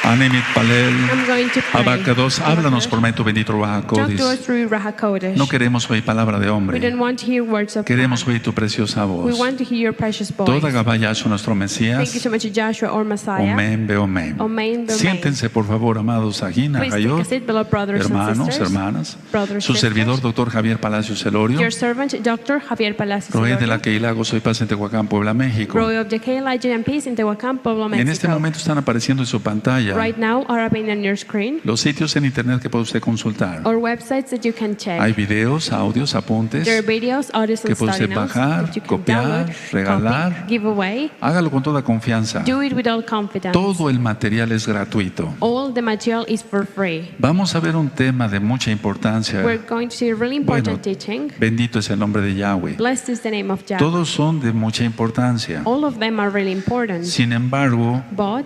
Anemit Palel, I'm going to pray. Abacados, háblanos por medio de tu bendito Ruach Talk to us HaKodesh. through Ruach HaKodesh. No queremos oír palabra de We hombre, don't want to hear words of queremos man. oír tu preciosa We voz. want to hear your precious voice. Toda Gabaya es nuestro Thank you Mesías. so much, Joshua or Messiah. Omen, be omen. Omen, be omen. Siéntense, por favor, amados Agina, Please take a Javier, seat, beloved brothers and hermanos, sisters. hermanas. Brothers, Su sisters. servidor, doctor Javier Palacios Celorio. Your servant, Dr. Javier Palacios. Roeh de la Celorio. Keilago, soy paz en Tehuacán, Puebla, México. Roeh of the KLIG and Peace in Tehuacán, Puebla, En este Mexico. momento están apareciendo en su pantalla Right now are appearing on your screen los sitios en internet que puede usted consultar. or websites that you can check. Hay videos, audios, apuntes There are videos, audios, que and puede study usted notes bajar, that you can copiar, download, regalar. copy, give away. Hágalo con toda confianza. Do it with all confidence. Todo el material es gratuito. All the material is for free. Vamos a ver un tema de mucha importancia. We're going to see a really important Bueno, teaching. bendito es el nombre de Yahweh. Blessed is the name of Jah. Todos son de mucha importancia. All of them are really important. Sin embargo, But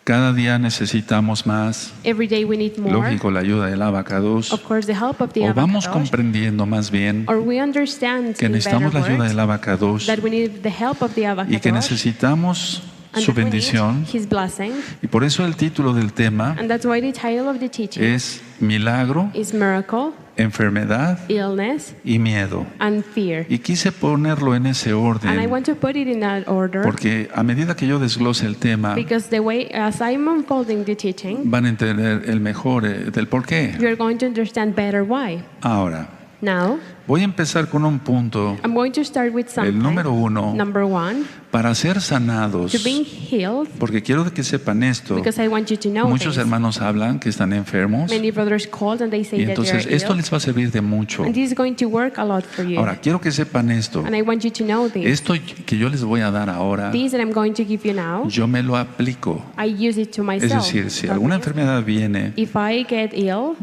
cada día necesitamos más, every day we need more. lógico, la ayuda del Abacados. Of course, the help of the O vamos Abacados. comprendiendo más bien Or we understand que in necesitamos la better ayuda words del Abacados that we need the help of the y que Abacados. necesitamos And su that we need bendición. His blessing. Y por eso el título del tema And that's why the title of the teaching es Milagro, is Miracle, Enfermedad Illness, y Miedo. and Fear. Y quise ponerlo en ese And I orden want to put it in that order porque a medida que yo desglose el tema because the way, as I'm unfolding the teaching, van a entender el mejor del por qué. you're going to understand better why. Ahora, Now, voy a empezar con un punto. I'm going to start with something. El número uno, Number one, para ser sanados, to being healed, porque quiero que sepan esto. because I want you to know Muchos this. hermanos hablan que están enfermos Many brothers called and they say y that entonces they're esto ill. les va a servir de mucho. And this is going to work a lot for you. Ahora, quiero que sepan esto. And I want you to know this. Esto que yo les voy a dar ahora, This that I'm going to give you now, yo me lo aplico. I use it to Es myself. decir, si alguna enfermedad viene, If I get ill,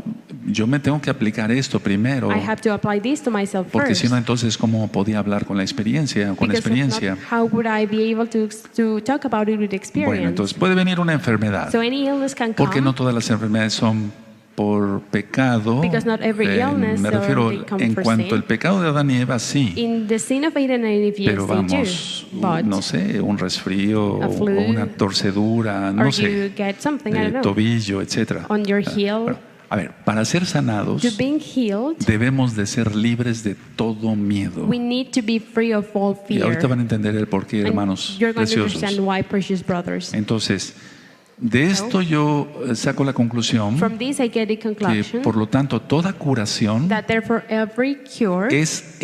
yo me tengo que aplicar esto primero, I have to apply this to myself porque first. si no, entonces, ¿cómo podía hablar con la experiencia? Con la Because if not, experiencia. how would I be able to talk about it with experience? Bueno, entonces puede venir una enfermedad, So any illness can come. porque no todas las enfermedades son por pecado. Because not every illness Me or refiero they come en for cuanto sin. al pecado de Adán y Eva, sí. In the sin of Adam and Eve, yes, Pero they vamos, do. But no sé, un resfrío A o flu, una torcedura, or no you sé, get something, I de don't know, tobillo, etcétera. on your heel. Bueno, a ver, para ser sanados To being healed, debemos de ser libres de todo miedo. we need to be free of all Y fear. ahorita van a entender el porqué, And hermanos you're going to preciosos. understand why, precious brothers. Entonces, de esto yo saco la conclusión From this, I get the que, conclusion por lo tanto, toda curación that therefore every cure, es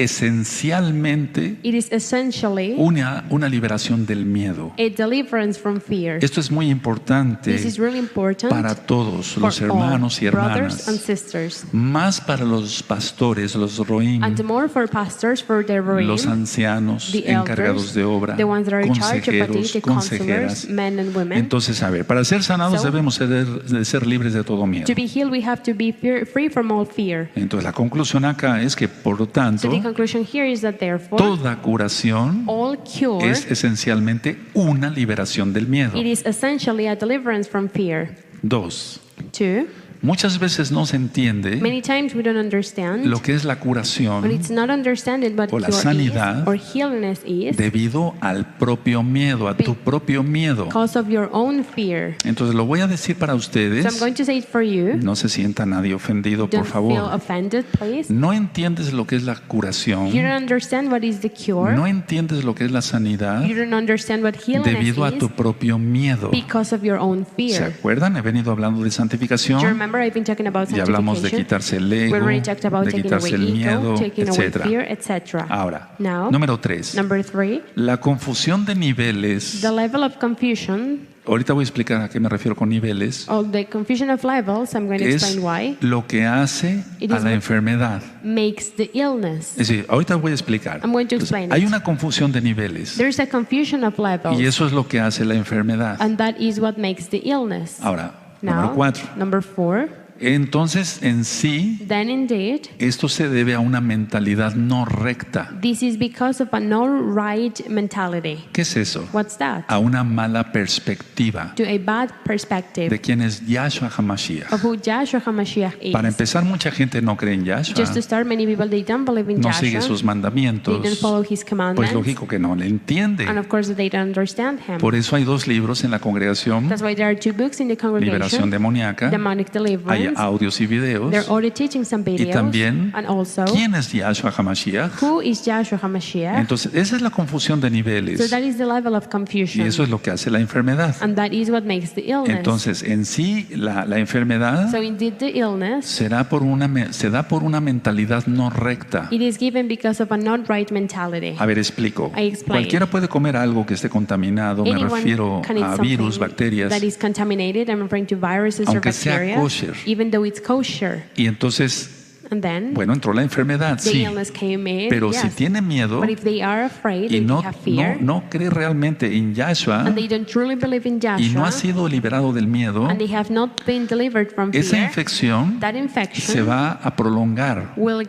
esencialmente it is essentially una liberación del miedo. a deliverance from fear. Esto es muy importante This is really important para todos for los hermanos y all brothers and hermanas, sisters, más para los pastores, los roim, and more for pastors, for the los Roeh, ancianos, the encargados elders, de obra, the ones that are in charge of consejeros, the counselors, consejeras. men and women. Entonces, a ver, para ser sanados So, debemos de ser libres de todo miedo. To be healed, we have to be free from all fear. Entonces, la conclusión acá es que, por lo tanto, So the conclusion here is that therefore toda curación all cure, es esencialmente una liberación del miedo. it is essentially a deliverance from fear. Dos, Two, muchas veces no se entiende many times we don't understand, lo que es la but curación it's not understanding what o la cure sanidad is or healness is debido al propio miedo, a tu propio miedo. because of your own fear. Entonces, lo voy a decir para So I'm ustedes. going to say it for you. No se sienta nadie ofendido, por Don't feel favor. offended, please. No entiendes lo que es la curación. You don't understand what is the cure. No entiendes lo que es la sanidad You don't understand what healness debido a is tu propio miedo. because of your own ¿Se fear. acuerdan? He venido hablando de Do you santificación. remember I've been talking about Ya hablamos de sanctification? quitarse el We ego, already talked about de taking away quitarse el miedo, ego, taking away etc. fear, etc. Ahora, Now, número 3. number 3, La confusión de niveles. the level of confusion, Ahorita voy a explicar a qué me refiero con niveles. or the confusion of levels, I'm going to Es explain why, lo que hace It a is la what- enfermedad. makes the illness. Es decir, ahorita voy a explicar. I'm going to Entonces, explain hay it. una confusión de niveles There's a confusion of y levels, eso es lo que hace la enfermedad. and that is what makes the illness. Ahora, número Now, 4. number 4, Entonces, en sí, then indeed, esto se debe a una mentalidad no recta. this is because of a no right mentality. ¿Qué es eso? What's that? A una mala perspectiva To a bad perspective de quién es Yahshua HaMashiach. of who Yahshua HaMashiach is. Para empezar, mucha gente no cree en Yahshua, Just to start, many people, they don't believe in no sigue Yahshua. sus They mandamientos. don't follow his Pues commandments. lógico que no le entiende. And of course, they don't understand him. Por eso hay 2 libros en la congregación: That's why there are 2 books in the Liberación congregation. Demoníaca. Demonic Hay deliverance. audios y videos. They're already teaching some Y videos. también, And also, ¿quién es Yahshua HaMashiach? who is Yahshua HaMashiach? Entonces, esa es la confusión de So niveles. that is the level of Y confusion. eso es lo que hace la enfermedad. And that is what makes the illness. Entonces, en sí, la enfermedad So indeed, the illness, se da por una mentalidad no recta. it is given because of a not right mentality. A ver, explico. I explain. Cualquiera puede comer algo que esté contaminado. Me Anyone refiero can eat a something virus, bacterias. that is contaminated. I'm referring to viruses or Aunque sea bacteria, kosher. even though it's kosher. Y entonces, And then bueno, entró la enfermedad, the sí. illness came in. Pero yes. si tiene miedo But if they are afraid y and no, they have fear, no cree realmente en Yahshua and they don't truly believe in Yahshua, y no ha sido liberado del miedo, and they have not been delivered from esa fear, infección that infection se va a prolongar will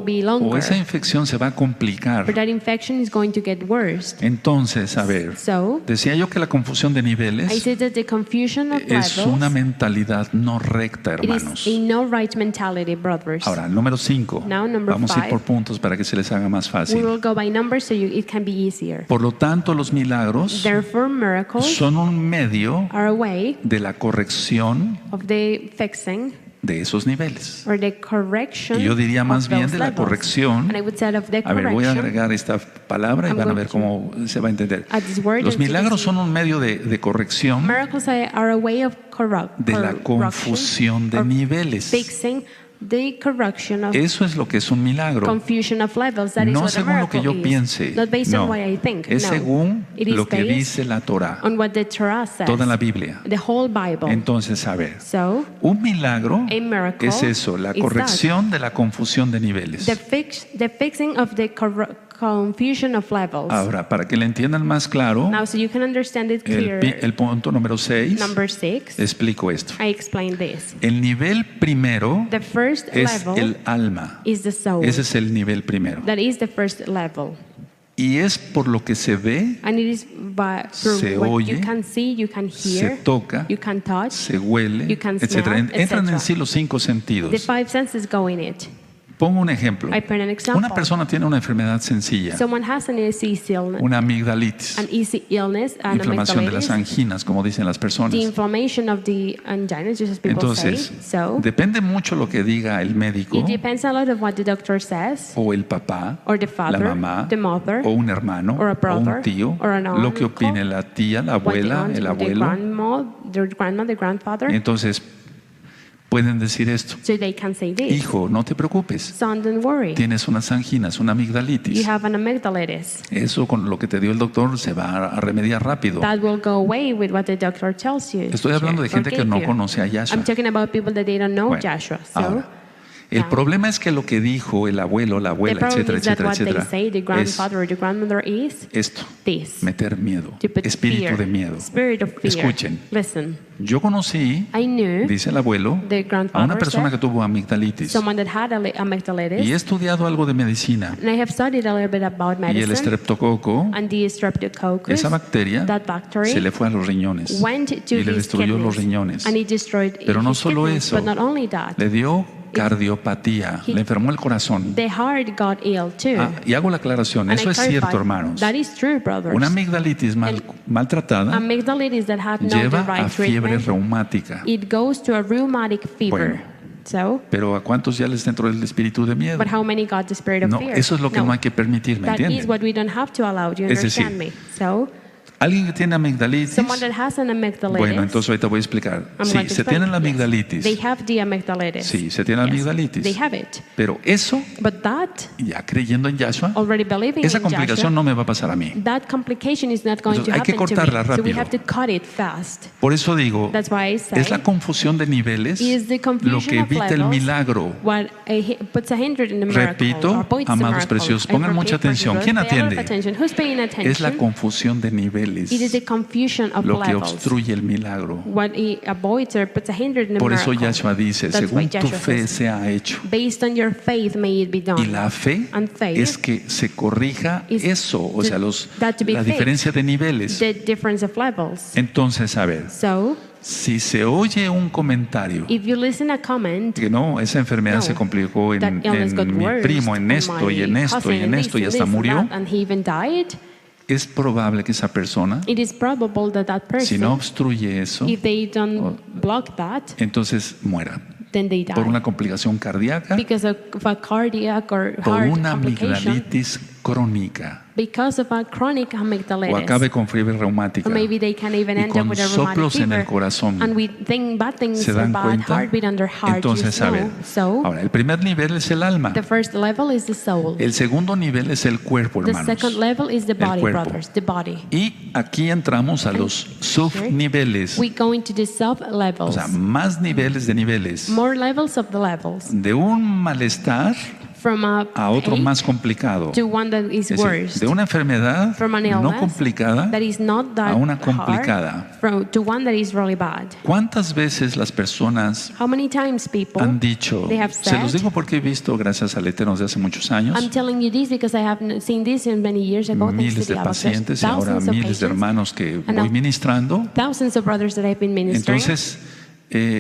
be o longer. esa infección se va a complicar. But that infection is going to get worse. Entonces, a ver, So, decía yo que la confusión de I niveles said that the confusion of es levels, una mentalidad no recta, it hermanos. is a no right mentality, brothers. Ahora, el número 5. Now, number Vamos a ir 5. por puntos para que se les haga más We fácil. will go by numbers so it can be easier. Por lo tanto, los milagros Therefore, miracles son un medio are a way de la corrección of the fixing de esos niveles. or the correction Y yo diría más of bien those de la levels. corrección. And I would say of the A ver, voy a correction. agregar esta palabra y I'm van a going ver to cómo se va a entender. add this word Los and see milagros this. son un medio de corrección Miracles are a way of de la confusión de niveles. fixing the correction of Eso es lo que es un milagro. confusion of levels. That is No what a según lo que miracle yo is. piense. Not based No. on what I think. Es No. según It is lo que based dice la Torah. on what the Torah says. Toda la Biblia. The whole Bible. Entonces, a ver, So, un milagro a miracle es eso, la is corrección de la confusión de niveles. the fixing of the confusion of levels. Ahora, para que le entiendan más claro, Now, so you can understand it clear. el punto número 6, Number 6, explico esto. I explain this. El nivel primero The first es level el alma. is the soul. Ese es el nivel primero. That is the first level. Y es por lo que se ve, And it is through Se what oye, you can see, you can se hear, toca, you can touch, se huele, you can etc. smell, Entran en etc. sí los 5 the sentidos. 5 senses go in it. Pongo un ejemplo. I put an example. Una persona tiene una enfermedad sencilla, Someone has an easy illness, una amigdalitis, an easy illness, an inflamación de las amygdalitis, anginas, como dicen las personas. the inflammation of the angina, just as people Entonces, say. So, depende mucho lo que diga el médico it depends a lot of what the doctor says, o el papá, or the la father, mamá, the mother, o un hermano, or a o brother, un tío, or an lo que uncle, opine la tía, la what the abuela, aunt, el the abuelo. grandma, the grandfather. Entonces, pueden decir esto: So they can say this. hijo, no te preocupes, Son, don't worry. tienes unas anginas, una You amigdalitis. have an amygdalitis. Eso con lo que te dio el doctor se va a remediar rápido. That will go away with what the doctor tells you. Estoy hablando de gente que no Forgive you. conoce a Yahshua. I'm talking about people that they don't know Bueno, Joshua. So, ahora, el problema es que lo que dijo el abuelo, la the abuela, problem etcétera, is that etcétera, what they etcétera, say, the es grandfather or the grandmother is esto: this. meter miedo, To put espíritu fear, de miedo. Spirit of fear. Escuchen. Listen, Yo conocí, I knew dice el abuelo, the a grandfather una persona que said, tuvo amigdalitis, someone that had amygdalitis, y he estudiado algo de medicina, and I have studied a little bit about y el medicine, estreptococo, and the streptococcus, esa bacteria, that bacteria, se le fue a los riñones went to y le his destruyó los kidneys, riñones. and it destroyed Pero no his solo kidneys, eso, but not only that, le dio cardiopatía, le enfermó el corazón. the heart got ill too. Y hago la aclaración, And eso I es cierto, clarified, hermanos. that is true, brothers. Una amigdalitis maltratada Amygdalitis that had not lleva the right a fiebre treatment, reumática. it goes to a rheumatic fever. Bueno. So, Pero ¿a cuántos ya les entró el espíritu de miedo? but how many got the spirit of No, fear? eso es lo que no hay que permitir, ¿me That is entienden? what we don't have to allow. Do you Es understand decir, me? So, Alguien que tiene amigdalitis, someone that has an amygdalitis, bueno, entonces ahorita voy a explicar. I'm Sí, going to se tiene explain. la Yes. amigdalitis, They have the amygdalitis. sí, se tiene la Yes, amigdalitis, they have it. pero eso, But that, ya creyendo en Yahshua, already believing esa in Joshua, complicación no me va a pasar a mí. that complication is not going Entonces, to hay que happen to cortarla me. So we rápido. have to cut it fast. Por eso digo, That's why I say es la confusión de niveles is the confusion lo que of evita el levels milagro. what puts a hindrance in the miracle. Repito, or avoids the amados miracle. preciosos, I pongan repeat, mucha atención. precious ¿Quién ones, pay a lot of atiende? attention. Who's paying attention? Es la confusión de It niveles It is the confusion of lo que levels. obstruye el milagro. What it avoids or puts a hindrance in the Por eso miracle. Yahshua dice, That's según why tu Yahshua fe says, sea hecho. based on your faith may it be done. Y la fe And faith es que se corrija is eso, o sea, that to be la fixed. diferencia de niveles. The difference of levels. Entonces, a ver, So, si se oye un comentario if you listen a comment que no, esa enfermedad No, se complicó that illness got en mi worse, primo, en and esto y my en esto y cousin, en and esto y this, hasta and this, murió, and that, and he even died, es probable que esa persona, it is probable that that person, si no obstruye eso, if they don't block that, entonces muera then they die por una complicación cardíaca, because of a cardiac or por heart una complication, amigdalitis crónica, because of a chronic o amygdalitis, acabe con fiebre reumática or maybe they can even y end up con with a rheumatic soplos en el fever, corazón. and we think bad things ¿Se dan about cuenta? heartbeat on their heart. Entonces, you a know. ver, So, ahora, el primer nivel es el alma. the first level is the soul. El segundo nivel es el cuerpo, The hermanos. second level is the El body, cuerpo. brothers, the body. Y aquí entramos a los subniveles, We go into the o sub-levels, sea, más niveles de niveles. more levels of the levels, De un malestar from a otro pain más complicado. to one that is Es decir, worse, de una enfermedad from an no illness complicada that is not that a una hard, complicada. to one that is really bad. ¿Cuántas veces las personas How many times people han dicho, they have se los said, digo porque he visto, gracias al Eterno, desde hace muchos años, I'm telling you this because I have seen this in many years ago, thanks to miles the de Abbas, pacientes y ahora thousands of miles de patients, hermanos que and voy now ministrando? thousands of brothers that I've been ministering. Entonces,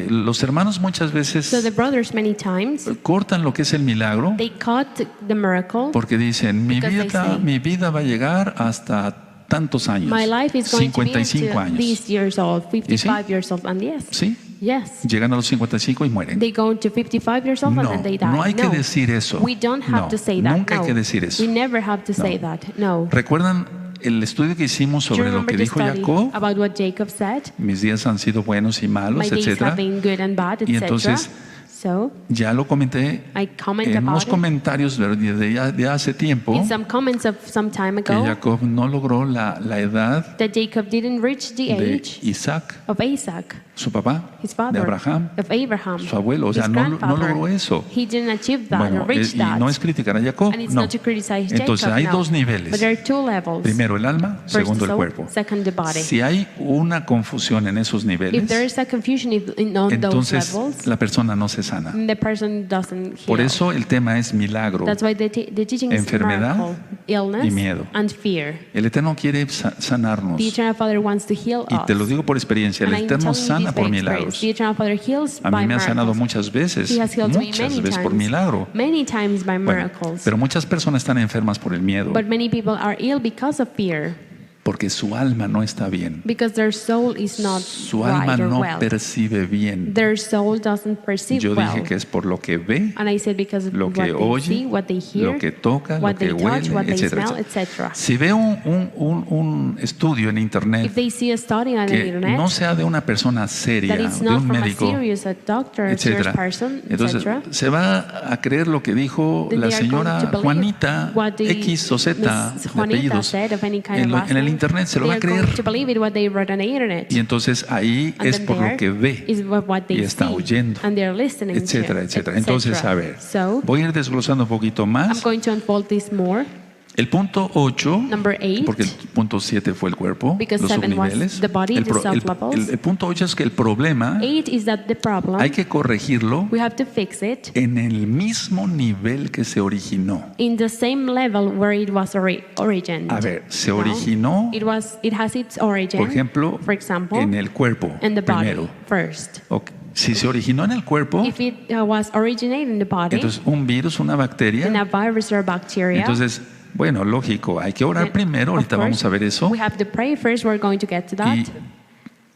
los hermanos muchas So the veces brothers many times, cortan lo que es el milagro they cut the miracle porque dicen, Because they say, mi vida va a llegar hasta tantos años, my life is going to be 55 until años. these years old, 55 years old, and yes, ¿Sí? yes, Llegan a los 55 y mueren. they go to 55 years old and No, then they die. no hay que decir eso. We don't have No, to say that. nunca hay No. que decir eso. We never have to say No. that. No. ¿Recuerdan el estudio que hicimos Do you sobre lo remember que the dijo study Jacob? about what Jacob said? Mis días han sido buenos y malos, My days etcétera. have been good and bad, Y etc. entonces, So ya lo comenté I comment en about unos it. comentarios de hace tiempo, In some comments of some time que ago, Jacob no logró la edad that Jacob didn't reach the de age Isaac, of Isaac, su papá, his de father, Abraham, of Abraham, su abuelo. O sea, his no grandfather. logró eso. He didn't achieve that Bueno, or reach y that. no es criticar a Jacob, And it's no. not to criticize Entonces Jacob, hay no. dos But niveles. there are two levels. Primero el alma, First segundo the el soul, cuerpo. second the body. Si hay una confusión en esos If niveles, there is a confusion on those entonces levels, la persona no se sana. the person doesn't heal. Por eso el tema es milagro. That's why the teaching is Enfermedad miracle, illness y miedo. and fear. El Eterno quiere sanarnos. The Eternal Father wants to heal Y us. te lo digo por experiencia, el And I'm Eterno telling you sana this por by milagros. experience. The Eternal Father heals A by mí me ha sanado miracles. muchas veces, He has healed me muchas many veces por times. milagro. Many times by Bueno, miracles. pero muchas personas están enfermas por el miedo, But many people are ill because of fear, porque su alma no está bien. because their soul is not Su alma right or no well. percibe bien. Their soul doesn't perceive Yo well. dije que es por lo que ve, And I said because of lo what que they oye, see, what they hear, lo que toca, what lo que they touch, what huele, they etcétera, smell, etcétera. etc. Si ve un estudio en If internet they see a study on the que internet no sea de una persona seria, that it's de not un from médico, a serious a doctor, a serious etcétera, person, entonces etc., se va a creer lo que dijo then la they are going señora to believe Juanita what the X o Z Miss de Juanita apellidos said of any kind en, of en el last internet, se lo va name. a They are creer. going to believe it what they wrote on the internet. Y entonces ahí And es then por lo there que ve, is what they y está see, oyendo, and they are listening etcétera, to, etcétera. etc. Entonces, a ver, So, voy a ir desglosando un poquito I'm más. going to unfold this more. El punto 8, Number 8, porque el punto 7 fue el cuerpo, because los 7 was subniveles. the body, El, the pro- el- sub-levels. el punto 8 es que el problema 8 is that the problem, hay que corregirlo we have to fix it en el mismo nivel que se originó. in the same level where it was origined. A ver, se No? originó, It has its origin, por ejemplo, for example, en el cuerpo in the body primero. first. Ok. Si se originó en el cuerpo, If it was originated in the body, entonces un virus, una in a bacteria, virus or bacteria, entonces, bueno, lógico, hay que orar then, primero, of ahorita vamos course, a ver eso. we have to pray first. We're going to get to that.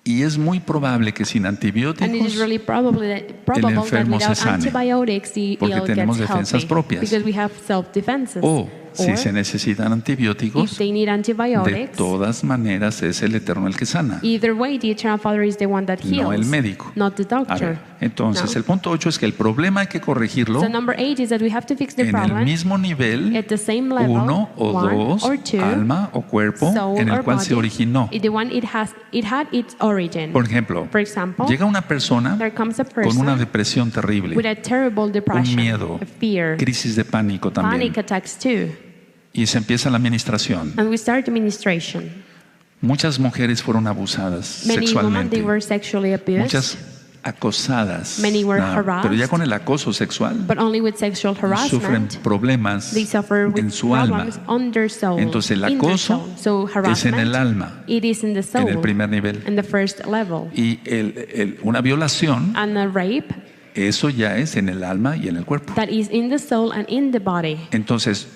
Y es muy probable que sin And it is antibióticos, really probable that enfermo se without sane, antibiotics the porque ill tenemos gets defensas healthy, propias. because we have self-defenses. o si Or se necesitan if antibióticos, they need de antibiotics, todas maneras es el Eterno el que sana, either way, the Eternal Father is the one that heals, no el médico. not the A doctor. ver, entonces No. el punto 8 es que el problema hay que corregirlo So number 8 is that we have to fix the en el problem mismo nivel, at the same level, 1 o 1 2, or 2, alma o cuerpo, soul en el or cual body, se originó. the one it had its origin. Por ejemplo, For example, llega una persona there comes a con una person depresión terrible, with a terrible depression, miedo, a fear, crisis de pánico también, panic attacks too, y se empieza la administración. and we start administration. Muchas mujeres fueron abusadas Many women, sexualmente. they were sexually abused, Muchas acosadas. Many were harassed. Pero ya con el acoso sexual but only with sexual sufren harassment, problemas they suffer with en su alma. problems on their soul. Entonces el in their acoso soul. So es en harassment, el alma, it is in the soul, en el primer nivel. in the first level. Y una violación, And a rape, eso ya es en el alma y en el cuerpo. that is in the soul and in the body. Entonces,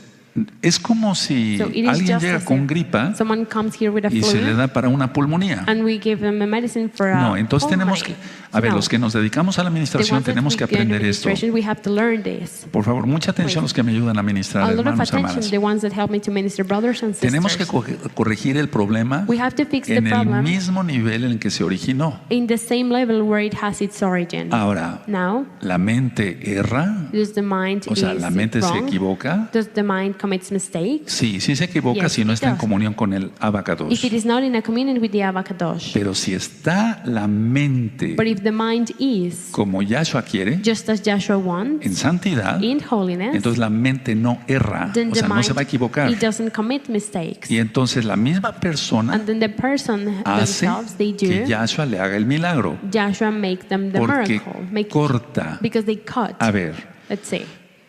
es como si So it is alguien just llega as con if gripa someone comes here with a y se le flu, da para una pulmonía. and we give them a medicine for a No, entonces tenemos que, a ver, No. los que nos dedicamos a la The administración ones that tenemos we que get in aprender esto. administration, we have to learn this. Por favor, mucha atención los que me ayudan a ministrar, A lot of hermanos, attention, hermanas. the ones that help me to minister, brothers and Tenemos que sisters. corregir el problema We have to fix the en el problem mismo nivel en el que se originó. in the same level where it has its origin. Ahora, Now, la mente erra, does the mind o sea, is la mente se wrong? equivoca. Does the mind commits mistakes? Sí, sí se equivoca Yes, si no it está en does. comunión con el abacados. If it is not in a communion with the Avakadosh. Pero si está la mente But if the mind is como Yahshua quiere, just as Joshua wants, en santidad, in holiness, entonces la mente no erra, then o the sea, no mind se va a equivocar. it doesn't commit mistakes. Y entonces la misma persona And then the person hace themselves, they que do, Yahshua le haga el milagro, Joshua make them the porque miracle. Make corta. because they cut. A ver, Let's say.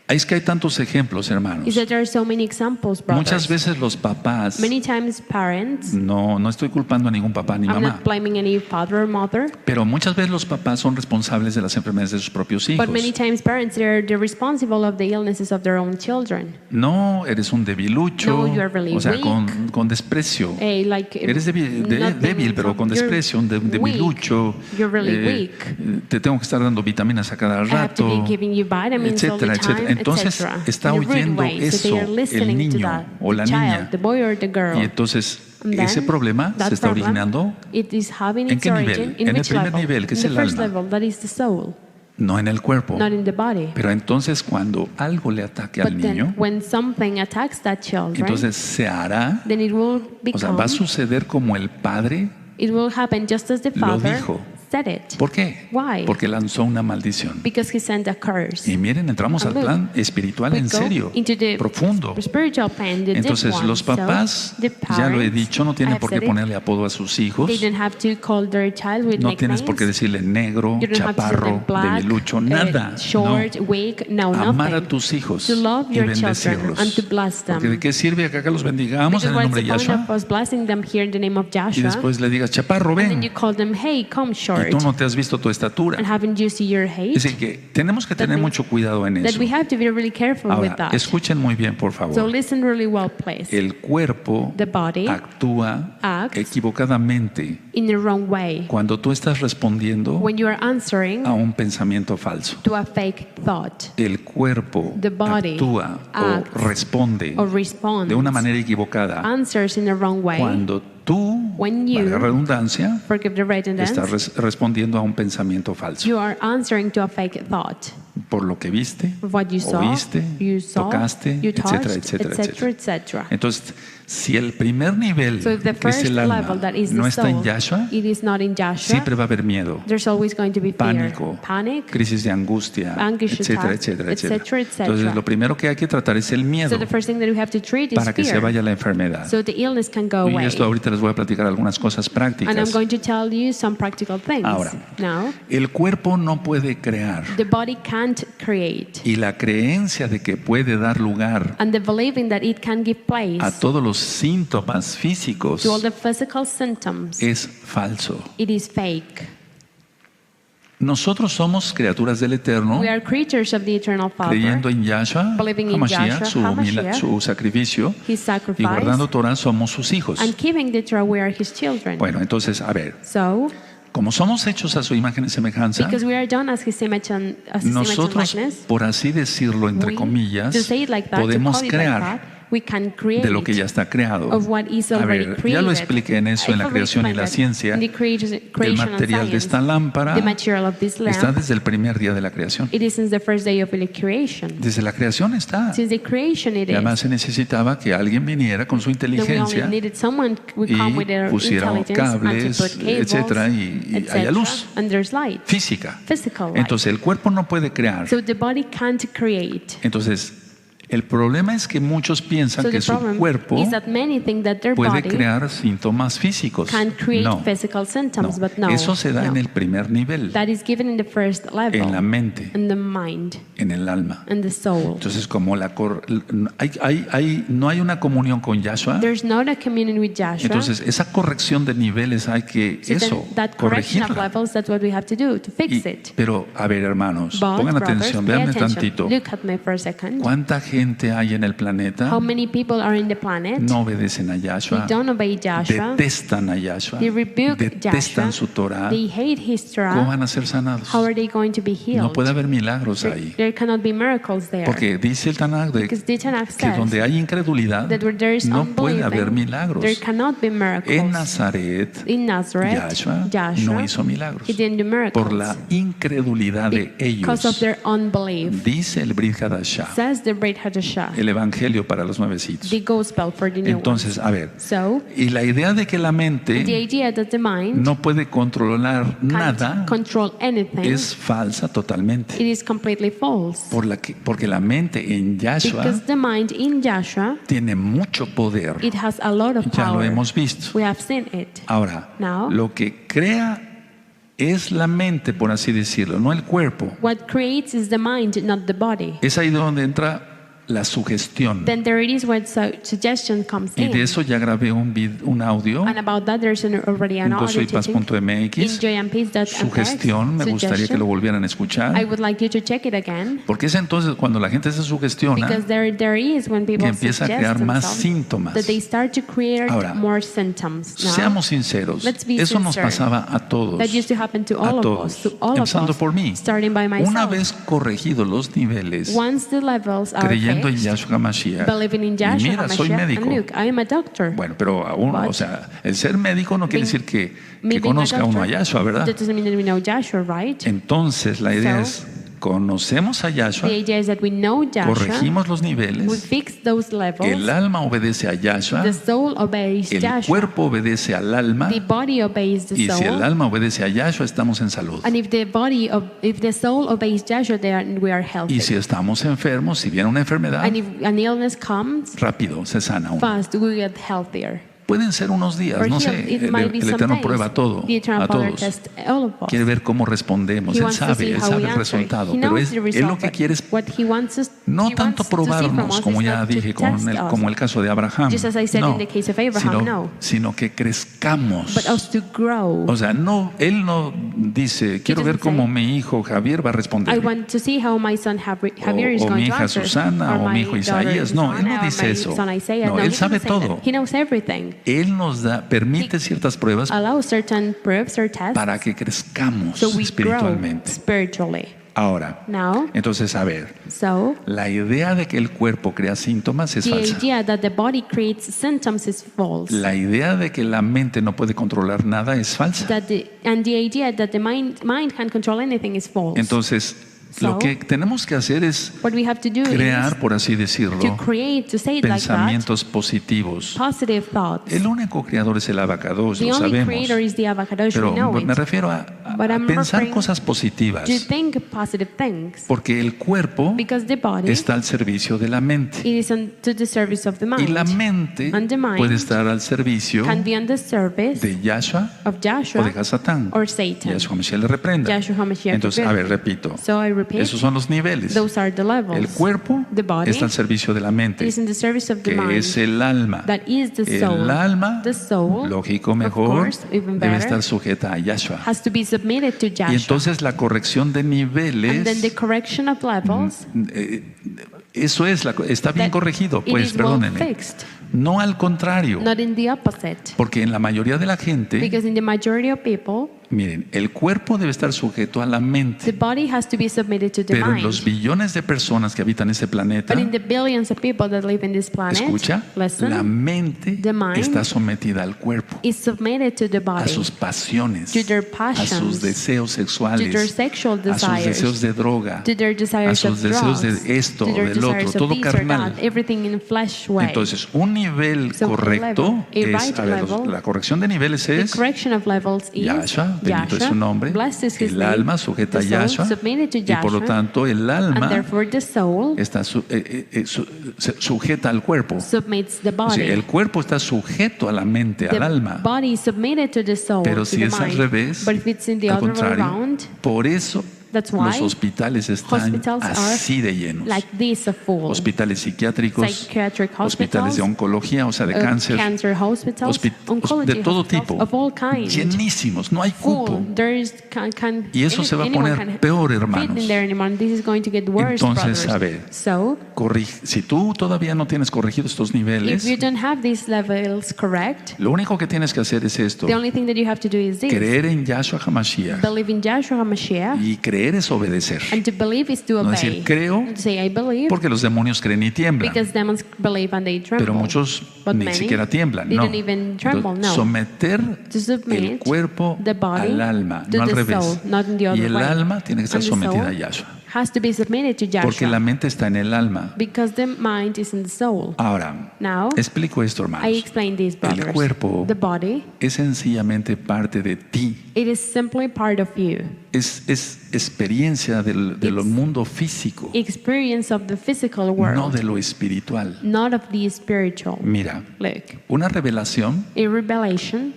es que hay tantos ejemplos, hermanos. Is that there are so many examples, brothers. Muchas veces los papás, Many times parents, no estoy culpando a ningún papá ni I'm mamá, not blaming any father or mother, pero muchas veces los papás son responsables de las enfermedades de sus propios hijos. but many times parents, they're responsible of the illnesses of their own children. No, eres un debilucho, No, you are really o sea, weak. con desprecio. Like, Eres nothing débil, pero con you're desprecio, un debilucho. You're really weak. Te tengo que estar dando vitaminas a cada I have to rato, be giving you vitamins all the etcétera, time, etcétera. Entonces etc. está In a rude oyendo way. So they eso are el listening to niño that, o la the child, niña. the boy or the girl. Y entonces And then, ese problema that se está problem, originando it is having ¿en its qué nivel? origin in En el which primer level? nivel, que In es the el first alma, level, that is the soul, no en el cuerpo. not in the body. Pero entonces cuando algo le ataque al But then, niño, when something attacks that child, entonces se hará, then it will o sea, become, va a suceder como el padre. it will happen just as the Lo father dijo. said it. ¿Por qué? Why? Porque lanzó una maldición. Because he sent a curse. Y miren, entramos al And look, plan espiritual we en go serio, into the profundo. spiritual plan, the deep Entonces one. los papás, So, the ya lo he parents, dicho, no I tienen have por qué said it, ponerle apodo a sus hijos. they don't have to call their child with No tienes por qué nicknames. decirle negro, You don't have to say chaparro, them black, debilucho, nada. short, No. weak, no, Amar a nothing. tus hijos To love y your children bendecirlos. and to bless them. Porque de qué sirve que acá los bendigamos en Because el what's nombre the de point of Yahshua us blessing them here in the name of y Joshua? después le digas, chaparro, And then you ven, call them, hey, come short. y tú no te has visto tu estatura. And haven't you seen your hate? Es decir, que tenemos que tener That mucho cuidado en That eso. we have to be really careful with Ahora, that. escuchen muy bien, por So favor. listen really well, please. El cuerpo The body actúa acts equivocadamente in the wrong way cuando tú estás respondiendo when you are answering a un pensamiento falso. to a fake thought El cuerpo The body actúa o acts responde or responds, de una manera equivocada answers in the wrong way cuando tú, when you, valga la redundancia, forgive the redundance, estás respondiendo a un pensamiento falso. you are answering to a fake thought. Por lo que viste, What you saw, oíste, you saw, tocaste, you etcétera, touched, etcétera, etc., etcétera. etc. Entonces, si el primer nivel, So if the que es first el level, alma, that is no the está en soul, Yahshua, it is not in Joshua, siempre va a haber miedo, there's always going to be fear, pánico, panic, crisis de angustia, anguish etcétera, attack, etcétera, etcétera, etcétera. etcétera. Entonces, lo primero que hay que tratar es el miedo So the first thing that we have to treat is para que se fear, vaya la enfermedad. so the illness can go Y away. esto ahorita les voy a platicar algunas cosas And I'm prácticas. going to tell you some practical things. Ahora, Now, el cuerpo no puede crear the body can't create, y la creencia de que puede dar lugar and the believing that it can give place a todos los síntomas físicos to all the physical symptoms, es falso. it is fake. Nosotros somos criaturas del Eterno, We are creatures of the Eternal Father, creyendo en Yahshua, believing in Hamashiach, Yahshua, Hamashiach, su sacrificio, His y sacrifice, guardando Torah somos sus hijos. and keeping the Torah, we are His children. Bueno, entonces, a ver, So, como somos hechos a su imagen y semejanza, because we are done as His image and nosotros, likeness, por así decirlo, entre we, comillas, to say it like that, to podemos call it like crear that, we can create de lo que ya está creado. of what is A already ver, created. ya lo expliqué en eso, en la I've already creación y la explained that. ciencia. In the El creation and material de science, esta lámpara the material of this lamp, está desde el primer día de la creación. it is since the first day of the creation. Desde la creación está. Since the creation it Y además is. se necesitaba que alguien viniera con su That we inteligencia only needed someone who come with y their pusiera intelligence and cables, to put cables, etcétera, y etc., haya luz and there's light, física. physical light. Entonces el cuerpo no puede crear. So the body can't create. Entonces El problema es que muchos piensan So que the su problem cuerpo is that many think that their puede body crear síntomas físicos. can create No, physical symptoms, no. but no. Eso se da no. en el primer nivel, That is given in the first level, en la mente, in the mind, en el alma. and the soul. Entonces, como no hay una comunión con Yahshua, There's not a communion with Joshua. entonces esa corrección de niveles hay que So then that correction of corregirla. levels, that's what we have to do to fix it. Pero, a ver, hermanos, But, pongan brothers, atención, pay véanme attention. tantito. Look at me for a second. ¿Cuánta gente hay en el planeta? How many people are in the planet? No obedecen a Yahshua, They don't obey Joshua. detestan a Yahshua, They rebuke detestan Joshua. su Torah. They hate his ¿Cómo Torah. van a ser sanados? How are they going to be healed? No puede haber milagros ahí. There cannot be miracles there. Porque dice el Tanakh Because the Tanakh que says donde hay incredulidad that where there is no puede haber unbelieving, milagros. there cannot be miracles. En Nazaret, In Nazareth, Yahshua no hizo milagros he didn't do miracles por la incredulidad de because of ellos. their unbelief. Dice el Brit Hadashah, Says the Brit Hadashah, el Evangelio para los nuevecitos. the gospel for the new Entonces, a ver, ones. So, y la idea de que la the mente idea that the mind no puede controlar can't nada control anything, es falsa totalmente. it is completely false. Porque la mente en Yahshua Because the mind in Joshua, tiene mucho poder. it has a lot of Ya lo power. hemos visto. We have seen it. Ahora, Now, lo que crea es la mente, por así decirlo, no el cuerpo. what creates is the mind, not the body. Es ahí donde entra la sugestión. Then there it is where suggestion comes Y de in. eso ya grabé un audio And about that, there's already an en audio teaching in gozoypaz.mx. joyandpeace.mx. Sugestión, me gustaría que lo volvieran a I escuchar. would like you to check it again. Porque es entonces cuando la gente se sugestiona Because there is when que people empieza a suggest crear más themselves síntomas. that they start to create Ahora, more symptoms. Now, Seamos sinceros, let's be eso nos sincere. pasaba a todos. That used to happen to A all of todos, us, to all of empezando us, por mí. starting by myself. Una vez corregidos los niveles, Once the levels are creyendo en fixed, Yahshua Mashiach, believing in Joshua mira, soy HaMashiach, médico. and look, I am a doctor. Bueno, pero aún, But o sea, el ser médico no quiere being- decir que Me being a conozca uno a doctor, Yahshua, ¿verdad? That doesn't mean that we know Joshua, right? Entonces, la idea So, es, conocemos a Yahshua, The idea is that we know Joshua, corregimos los we niveles, fix those levels, el alma obedece a Yahshua, the soul obeys el Joshua, cuerpo obedece al alma, the body obeys the y si el soul, alma obedece a Yahshua, estamos en salud. and if the soul obeys Joshua, we are healthy. Y si estamos enfermos, si viene una enfermedad, And if an illness comes, rápido se sana uno. fast we get healthier. Pueden ser unos días, Or no sé, healed. It el might be some Eterno days. prueba todo, The Eternal a Father todos. tests all of us. Quiere ver cómo respondemos, He Él wants to see sabe how we el answer. resultado, He pero knows the Él result, lo que but quiere es what he wants us, no he tanto wants to see from probarnos, us como is ya not to dije, test us, como el caso de Abraham, just as I said no, in the case of Abraham, no. sino que crezcamos. but us to grow. O sea, Él no dice, quiero ver doesn't cómo say, mi hijo Javier va a I responder. want to see how my son Javier is O going mi to hija answer. Susana, or o my mi hijo daughter Isaías. No, Él no Susana, or dice my eso. son Isaiah. No, he Él sabe doesn't say todo. that. He knows everything. Él nos permite ciertas pruebas Allow certain proofs or tests para que crezcamos so we grow espiritualmente. spiritually. Ahora, Now, entonces, a ver, so la idea de que el cuerpo crea síntomas es the falsa. idea that the body creates symptoms is false. La idea de que la mente no puede controlar nada es falsa. And the idea that the mind can't control anything is false. Entonces, lo que tenemos que hacer es what we have to do crear, is por así decirlo, to create, to say it like that, pensamientos positivos. positive thoughts. El único creador es el abacados, The lo only sabemos. creator is the Avacadosh, Pero we know me it. refiero a But I'm pensar referring cosas positivas. To think positive things. Porque el cuerpo Because the body está al servicio de la mente. it is to the service of the mind. Y la mente And the mind puede estar al servicio can be on the service de Yahshua of o Joshua de Hasatán. or Satan. Yahshua Mashiach le reprenda. Joshua HaMashiach Entonces, a ver, reprenda. repito. So I repeat, Esos son los niveles. those are the levels. El cuerpo The body está al servicio de la mente, is in the service of the que mind. es el alma. That is the soul. El alma, The soul, lógico, of mejor, course, even debe better, estar sujeta a Yahshua. has to be submitted to Joshua. Y entonces la corrección de And then niveles, the correction of levels, eso es, está bien that corregido, it pues, is well perdónenme. fixed. No al contrario, Not in the opposite. porque en la mayoría de la gente, Because in the majority of people, miren, el cuerpo debe estar sujeto a la mente, the body has to be submitted to the pero en mind. los billones de personas que habitan este planeta, But in the billions of people that live in this planet, escucha, listen, la mente the mind está sometida al cuerpo, is submitted to the a body, sus pasiones, to their a sus passions, deseos to their sexuales, sexual a sus deseos desires, de droga, to their a desires sus of deseos drugs, de esto, to their del otro, desires of todo this or carnal. that, everything in flesh way. Entonces, un nivel So, correcto a es, right a ver, level, la corrección de niveles the es correction of levels is Yahshua bendito es su nombre, blessed is his el name. alma sujeta a The soul Yahshua, submitted to y por lo Yahshua, tanto el and alma therefore the soul está sujeta al cuerpo. submits the O body. sea, el cuerpo está sujeto a la mente, al The alma. body is submitted to the soul, Pero to si the es al mind. revés, But if it's in the al other way contrario, around, por eso that's why los hospitales están hospitals are así de llenos. like this are full. Hospitales psiquiátricos, Psychiatric hospitales hospitals, de oncología, o sea, de cáncer, cancer hospitals, oncology de todo hospitals tipo, of all kinds. llenísimos, no hay cupo. Full. There is Y eso se va a anyone poner can peor, fit hermanos. in there anymore. This is going to get worse, Entonces, brothers. a ver, So, si tú todavía no tienes corregido estos if you niveles, don't have these levels correct, lo único que tienes que hacer es esto: the only thing that you have to do is this. creer en Yahshua HaMashiach. Believe in Yahshua HaMashiach, Y creer es obedecer. and to believe is to No obey. decir creo, And to say I believe, porque los demonios creen y tiemblan, because demons believe and they tremble. pero muchos But ni many siquiera tiemblan. they No. don't even tremble, Entonces, no. someter To submit el cuerpo the body al alma, to no al the revés. soul, not in the Y other el way. alma tiene que estar And the sometida a soul Yahshua, has to be submitted to Yahshua, porque la mente está en el alma. because the mind is in the soul. Ahora, Now, explico esto, I hermanos. explain this, brothers. El cuerpo The body, es sencillamente parte de ti. it is simply part of you. Es experiencia del mundo físico, Experience of the physical world, no de lo espiritual. not of the spiritual. Mira, Look, una revelación a revelation,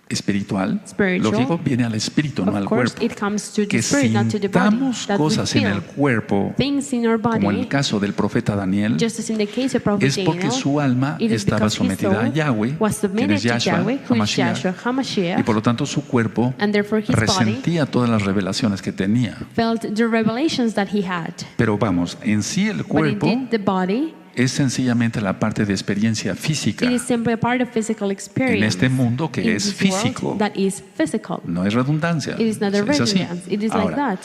espiritual, Spiritual. lógico, viene al espíritu, no of al course, cuerpo. it comes to the Que spirit, not to the body. sintamos That we cosas en feel el cuerpo, things in our como en el body, caso del profeta Daniel, just as in the case of Prophet es porque Daniel, su alma it is estaba because his sometida a soul Yahweh, was quien submitted es to Yahshua, Yahweh, who is HaMashiach, Yahshua HaMashiach, y por lo tanto su cuerpo and therefore his body resentía todas las revelaciones que tenía. felt the revelations that he had. Pero vamos, en sí el But cuerpo indeed, the body, es sencillamente la parte de experiencia física it is simply a part of physical en experience. este mundo que in es this físico. world that is physical. No es redundancia. It is not a Es así. redundance. It is like Ahora, that.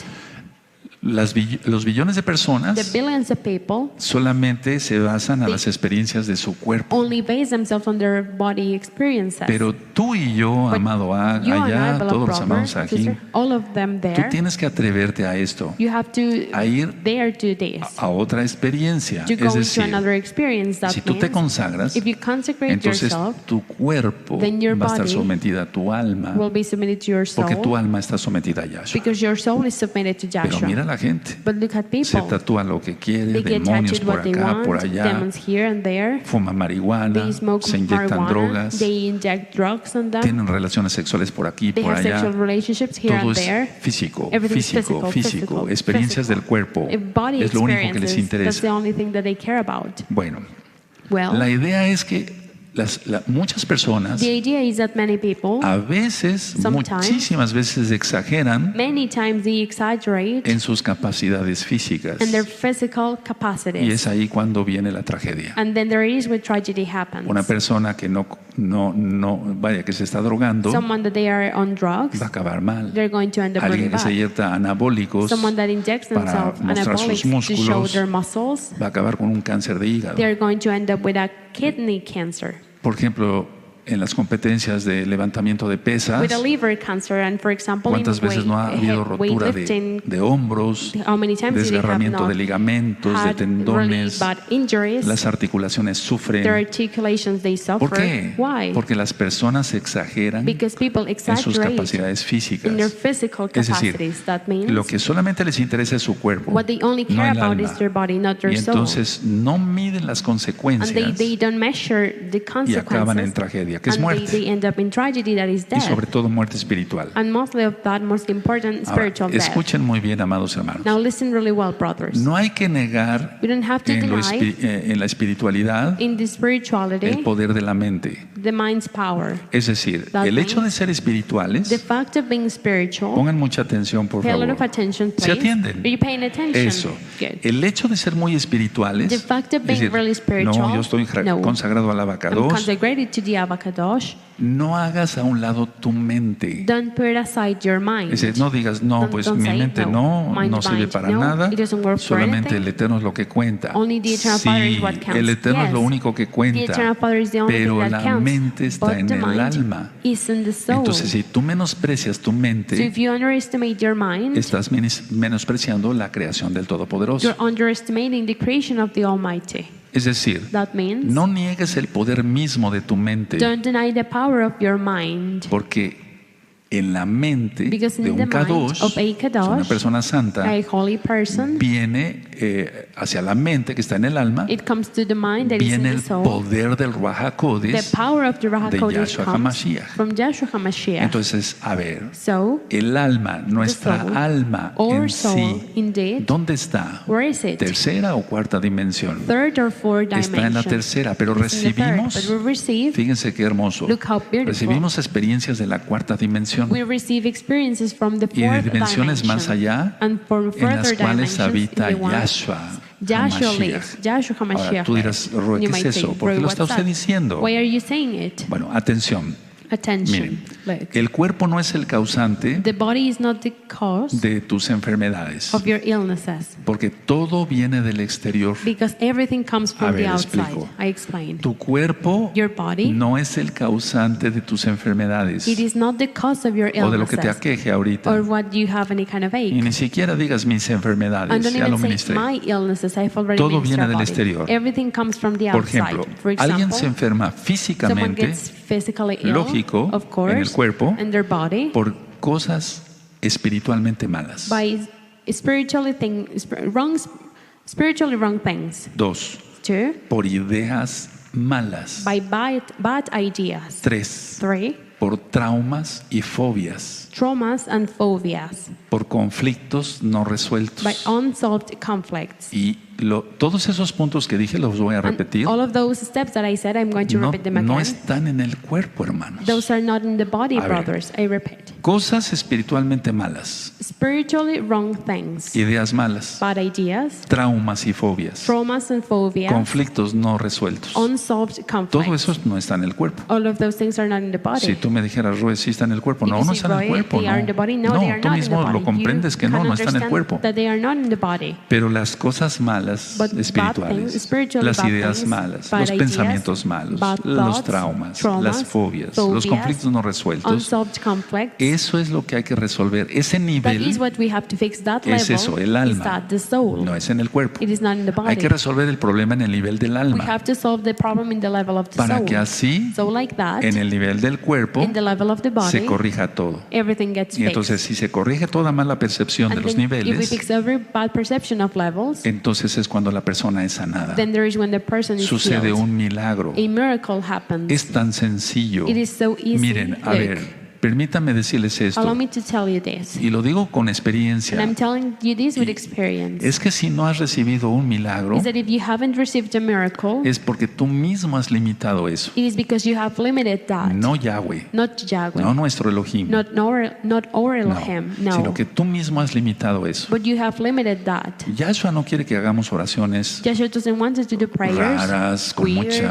los billones de The personas billions of people solamente se basan a las experiencias de su cuerpo. only base themselves on their body experiences. Pero tú y yo, But amado A, you and I, allá, beloved todos los brother, amados aquí, sister, all of them tú there, tienes que atreverte a esto, you have to a ir there to this, a otra experiencia. to go Es into decir, another experience. That si tú te means consagras, if you consecrate entonces yourself, tu cuerpo then your va a estar body sometida a tu alma, will be submitted to your soul, porque tu alma está sometida a Yahshua. because your soul is submitted to Pero Yahshua. mira la gente, But look at se people. tatúa lo que quiere, They get demonios tattooed por what they acá, want, por allá, demons here and there. fuman marihuana, They smoke se inyectan marijuana. drogas, They inject drugs on them. tienen relaciones sexuales por aquí, They por have allá. sexual relationships here Todo and es there. físico, Everything is físico, físico. Experiencias del cuerpo. If body Es lo único que les experiences, that's the interesa. only thing that they care about. Bueno, Well, la idea es que muchas personas the idea is that many people, a veces, Sometimes, muchísimas veces exageran many times they exaggerate en sus capacidades físicas. in their physical Y capacities. es ahí cuando viene la tragedia. And then there is where tragedy happens. Una persona que vaya, que se está drogando, Someone that they are on drugs, va a acabar mal. they're going to end up really Alguien que se bad. inyecta anabólicos Someone that injects para themselves mostrar sus anabolics to show músculos their muscles, va a acabar con un cáncer de hígado. they're going to end up with a kidney cancer, Por ejemplo, en las competencias de levantamiento de pesas, with a liver cancer, and for example, in ¿cuántas veces no ha habido rotura weightlifting, de hombros, how many times do they have desgarramiento not de ligamentos, de had really tendones? bad injuries? Las articulaciones Their sufren. articulations they suffer. ¿Por qué? Why? Porque las personas exageran Because people en sus exaggerate capacidades físicas. in their physical Es decir, capacities. That means lo que solamente les interesa es su cuerpo, what they only no care el about alma. is their body, not their Y soul. entonces no miden las And consecuencias they don't measure the y acaban en consequences. tragedia, que es And they muerte. end up in tragedy, that is Y death. sobre todo muerte espiritual. And mostly of that, most important, Ahora, spiritual death. escuchen muy bien, amados hermanos. Now listen really well, brothers. No hay que negar We don't have to en deny la espiritualidad in the el spirituality poder de la mente. the mind's power. Es decir, That el hecho de means ser The espirituales, fact of being spiritual, pongan mucha atención, por pay a lot favor. of attention, ¿Se please. atienden? Are you paying attention? Eso. Good. El hecho de ser muy espirituales, The fact of es being decir, really spiritual, no, yo estoy no. consagrado al I'm abacados, consecrated to the Avakadosh. no hagas a un lado tu mente. Don't put aside your mind. Es decir, no digas, no, Don't- pues don't mi say mente no. no, Mind, no sirve mind. para No, nada, it doesn't work for solamente anything. el Eterno es lo que cuenta. Only the Eternal Father is what counts. El Eterno es lo Yes. único que The cuenta, Eternal Father is the only pero thing that la counts. mente está But en the el mind alma. is in the soul. Entonces, si tú menosprecias tu So mente, if you underestimate your mind, estás menospreciando la creación del Todopoderoso. you're underestimating the creation of the Almighty. Es decir, That means no niegues el poder mismo de tu mente, don't deny the power of your mind, porque en la mente Because de in un the mind kadosh, of a una kadosh, persona santa, a holy person, viene hacia la mente que está en el alma, it comes to the mind that is in viene the el soul. poder del Ruach The HaKodesh power of the Ruach de HaKodesh Yahshua comes HaMashiach. from Yahshua HaMashiach. Entonces, a ver, So, el alma, nuestra soul, alma our en soul, sí, indeed, ¿dónde está? where is it? ¿Tercera o cuarta dimensión? Third or fourth Está en la dimension. tercera, pero It's in the third, recibimos, but we receive, fíjense qué hermoso, look how beautiful. recibimos experiencias de la cuarta dimensión We receive experiences from the y de fourth dimensiones dimension, más allá and from en further las cuales dimensions habita in the ones Yahshua Yahshua HaMashiach. lives, Yahshua Ahora HaMashiach tú dirás, lives. Roeh, You ¿qué es might say, eso? ¿Por qué "Roeh, lo está what's usted that? diciendo? Why are you saying it? Bueno, atención. Attention. Miren, Look. el cuerpo no es el causante The body is not the cause de tus enfermedades, of your illnesses, porque todo viene del exterior. because everything comes A from ver, the outside. explico. I explain. Tu cuerpo Your body, no es el causante de tus enfermedades it is not the cause of your o de lo que te illnesses aqueje ahorita. or what you have any kind of Y ache. ni siquiera digas mis And enfermedades, don't ya lo even say ministré. my illnesses. I've already Todo ministered viene del about it. exterior. Everything comes from the Por outside. ejemplo, For alguien se example, enferma someone físicamente, gets physically ill, lógico, of course, en el cuerpo, in their body, por cosas espiritualmente malas. by spiritually wrong things. 2, 2, por ideas malas. by bad ideas. 3, 3, por traumas y fobias, traumas and phobias, por conflictos no by resueltos. unsolved conflicts. Y todos esos puntos que dije los voy a repetir, And all of those steps that I said, I'm going to no, repeat them again. no están en el cuerpo, hermanos. Those are not in the body, A ver. brothers. I repeat. Cosas espiritualmente malas, Spiritually wrong things, ideas malas, bad ideas, traumas y fobias, traumas and phobias, conflictos no resueltos. unsolved conflicts. Todo eso no está en el cuerpo. All of those things are not in the body. Si tú me dijeras, Roeh, sí está en el cuerpo. If No, you no say, está en el "Roeh, cuerpo. they are in the body", no, they are tú not in the mismo body. lo comprendes que You no can está en el understand cuerpo. that they are not in the body. Pero las cosas malas But bad espirituales, things, spiritually las bad ideas things, malas, bad los ideas, pensamientos malos, bad los thoughts, traumas, traumas, las fobias, los phobias, conflictos no resueltos, Unsolved conflicts. eso es lo que hay que resolver. Ese That nivel is what we have to fix. That es level eso, el is alma, that the soul. no es en el cuerpo. It is not in the body. Hay que resolver el problema en el nivel del We alma have to solve the problem in the level of the para soul. que así, So like that, en el nivel del cuerpo, in the level of the body, se corrija todo. everything gets Y entonces, fixed. si se corrige toda mala percepción de And los then if we niveles, fix every bad perception of levels, entonces es cuando la persona es sanada. then there is when the person is Sucede healed. un milagro. A miracle happens. Es tan sencillo. It is so easy. Miren, a Look, ver, permítanme decirles allow esto, me to tell you this. y lo digo con And experiencia. I'm telling you this with experience. Es que si no has recibido un milagro, Is that if you haven't received a miracle, es porque tú mismo has limitado eso. it is because you have limited that. No Yahweh, Not Yahweh. no nuestro Elohim, Not our Elohim. No. sino que tú mismo has limitado eso. But you have limited that. Yahshua no quiere que hagamos oraciones Joshua doesn't want us to do prayers raras, con weird,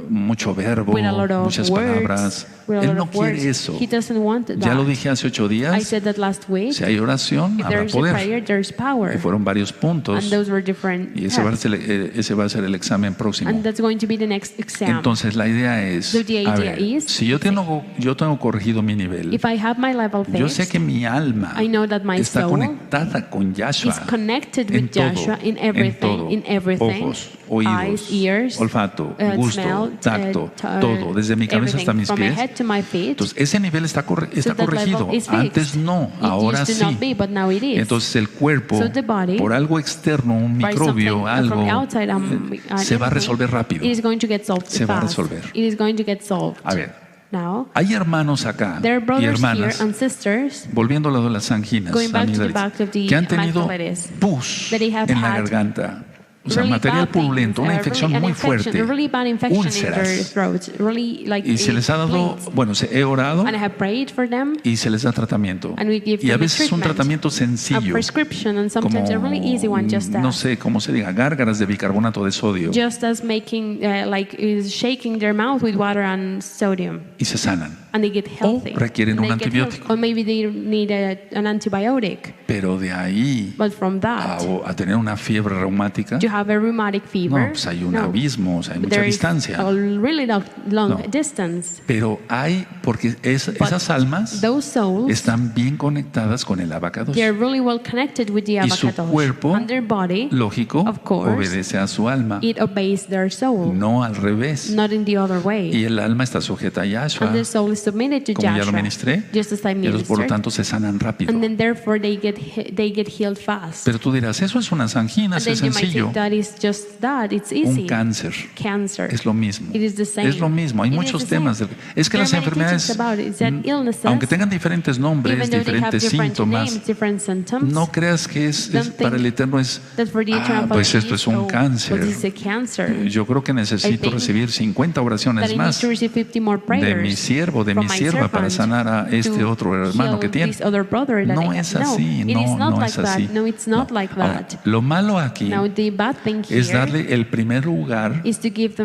mucho verbo, with a lot of muchas words, palabras. with a Él lot no of words. quiere eso. He doesn't want that. Ya lo dije hace 8 I días. said that last week. Si hay oración, If habrá there's a poder. prayer, there's power. Y fueron varios puntos. And those were different Y ese va, a steps. ser, ese va a ser el examen próximo. And that's going to be the next exam. Entonces la idea es, So the a idea ver, is, si yo tengo corregido mi nivel, If I have my level yo sé fixed, que mi alma I know that my está soul conectada con Yahshua is connected en with todo, Joshua in en everything, todo. in everything. Ojos, oídos, Eyes, ears, olfato, gusto, smell, tacto, todo, desde mi cabeza hasta mis from my pies. head to my feet. Entonces ese nivel está So that corregido. level is Antes fixed. no, It ahora used to not sí. be, but now it is. Entonces el cuerpo, So the body, por algo externo, un by microbio, something algo, from outside, se va a anything, resolver rápido. It is going to get solved Se va a fast. resolver. It is going to get solved. A ver, Now, hay hermanos acá there are y brothers here hermanas, and sisters volviendo a lo de las anginas, Going back to the amigdalitis, back of the que han tenido amygdalitis, pus that they have en la had garganta. O sea, really material bad things, purulento, una infección an muy infection, fuerte, a really bad infection in their úlceras. throats, really like Y se les ha dado, bleeds. bueno, he orado And I have prayed for them, y se les da tratamiento. and we give Y a them a veces un treatment, tratamiento a sencillo, prescription, and como, sometimes a really easy one, just no as, sé cómo se diga, gárgaras de bicarbonato de sodio, just as making like is shaking their mouth with water and sodium, y se sanan. and they get healthy. requieren And un they get healthy. antibiótico. Or maybe they need an antibiotic. Pero de ahí But from that, a tener una fiebre reumática, to have a rheumatic No, fever? pues hay un No. abismo, o sea, hay mucha There is distancia. a really long No. distance. Pero hay, porque esas almas Those souls, están bien conectadas con el abacados. they're really well connected with the Y su avocados. cuerpo, And their body, lógico, of course, obedece a su alma, it obeys their soul, no al revés. not in the other way. Y el alma está sujeta a Yahshua, And the soul is submitted to como ya lo Joshua, ministré, just as I y ellos por lo ministered. tanto se sanan rápido. And then therefore they get healed fast. Pero tú dirás, eso es unas anginas, And es then you might sencillo. think that is just that, it's easy. Un cáncer Cancer. es lo mismo. It is the same. Es lo mismo. Hay It is muchos the same. temas. Es que There las are many enfermedades, teachings about it. It's that illnesses, aunque tengan diferentes nombres, even though they have diferentes different síntomas, names, different symptoms, no creas que es don't para el think Eterno es, that for the eternal pues Father esto es un well, cáncer. this is a cancer. Yo creo que necesito think recibir 50 That oraciones I need más to receive 50 more de prayers mi siervo, de from mi my sierva para servant sanar a este to otro hermano que heal tiene. this other brother that No I es have. así, It is no, not no like es así. that. No, it's not No. like Ahora, that. lo malo aquí Now the bad thing es here darle el primer lugar is to give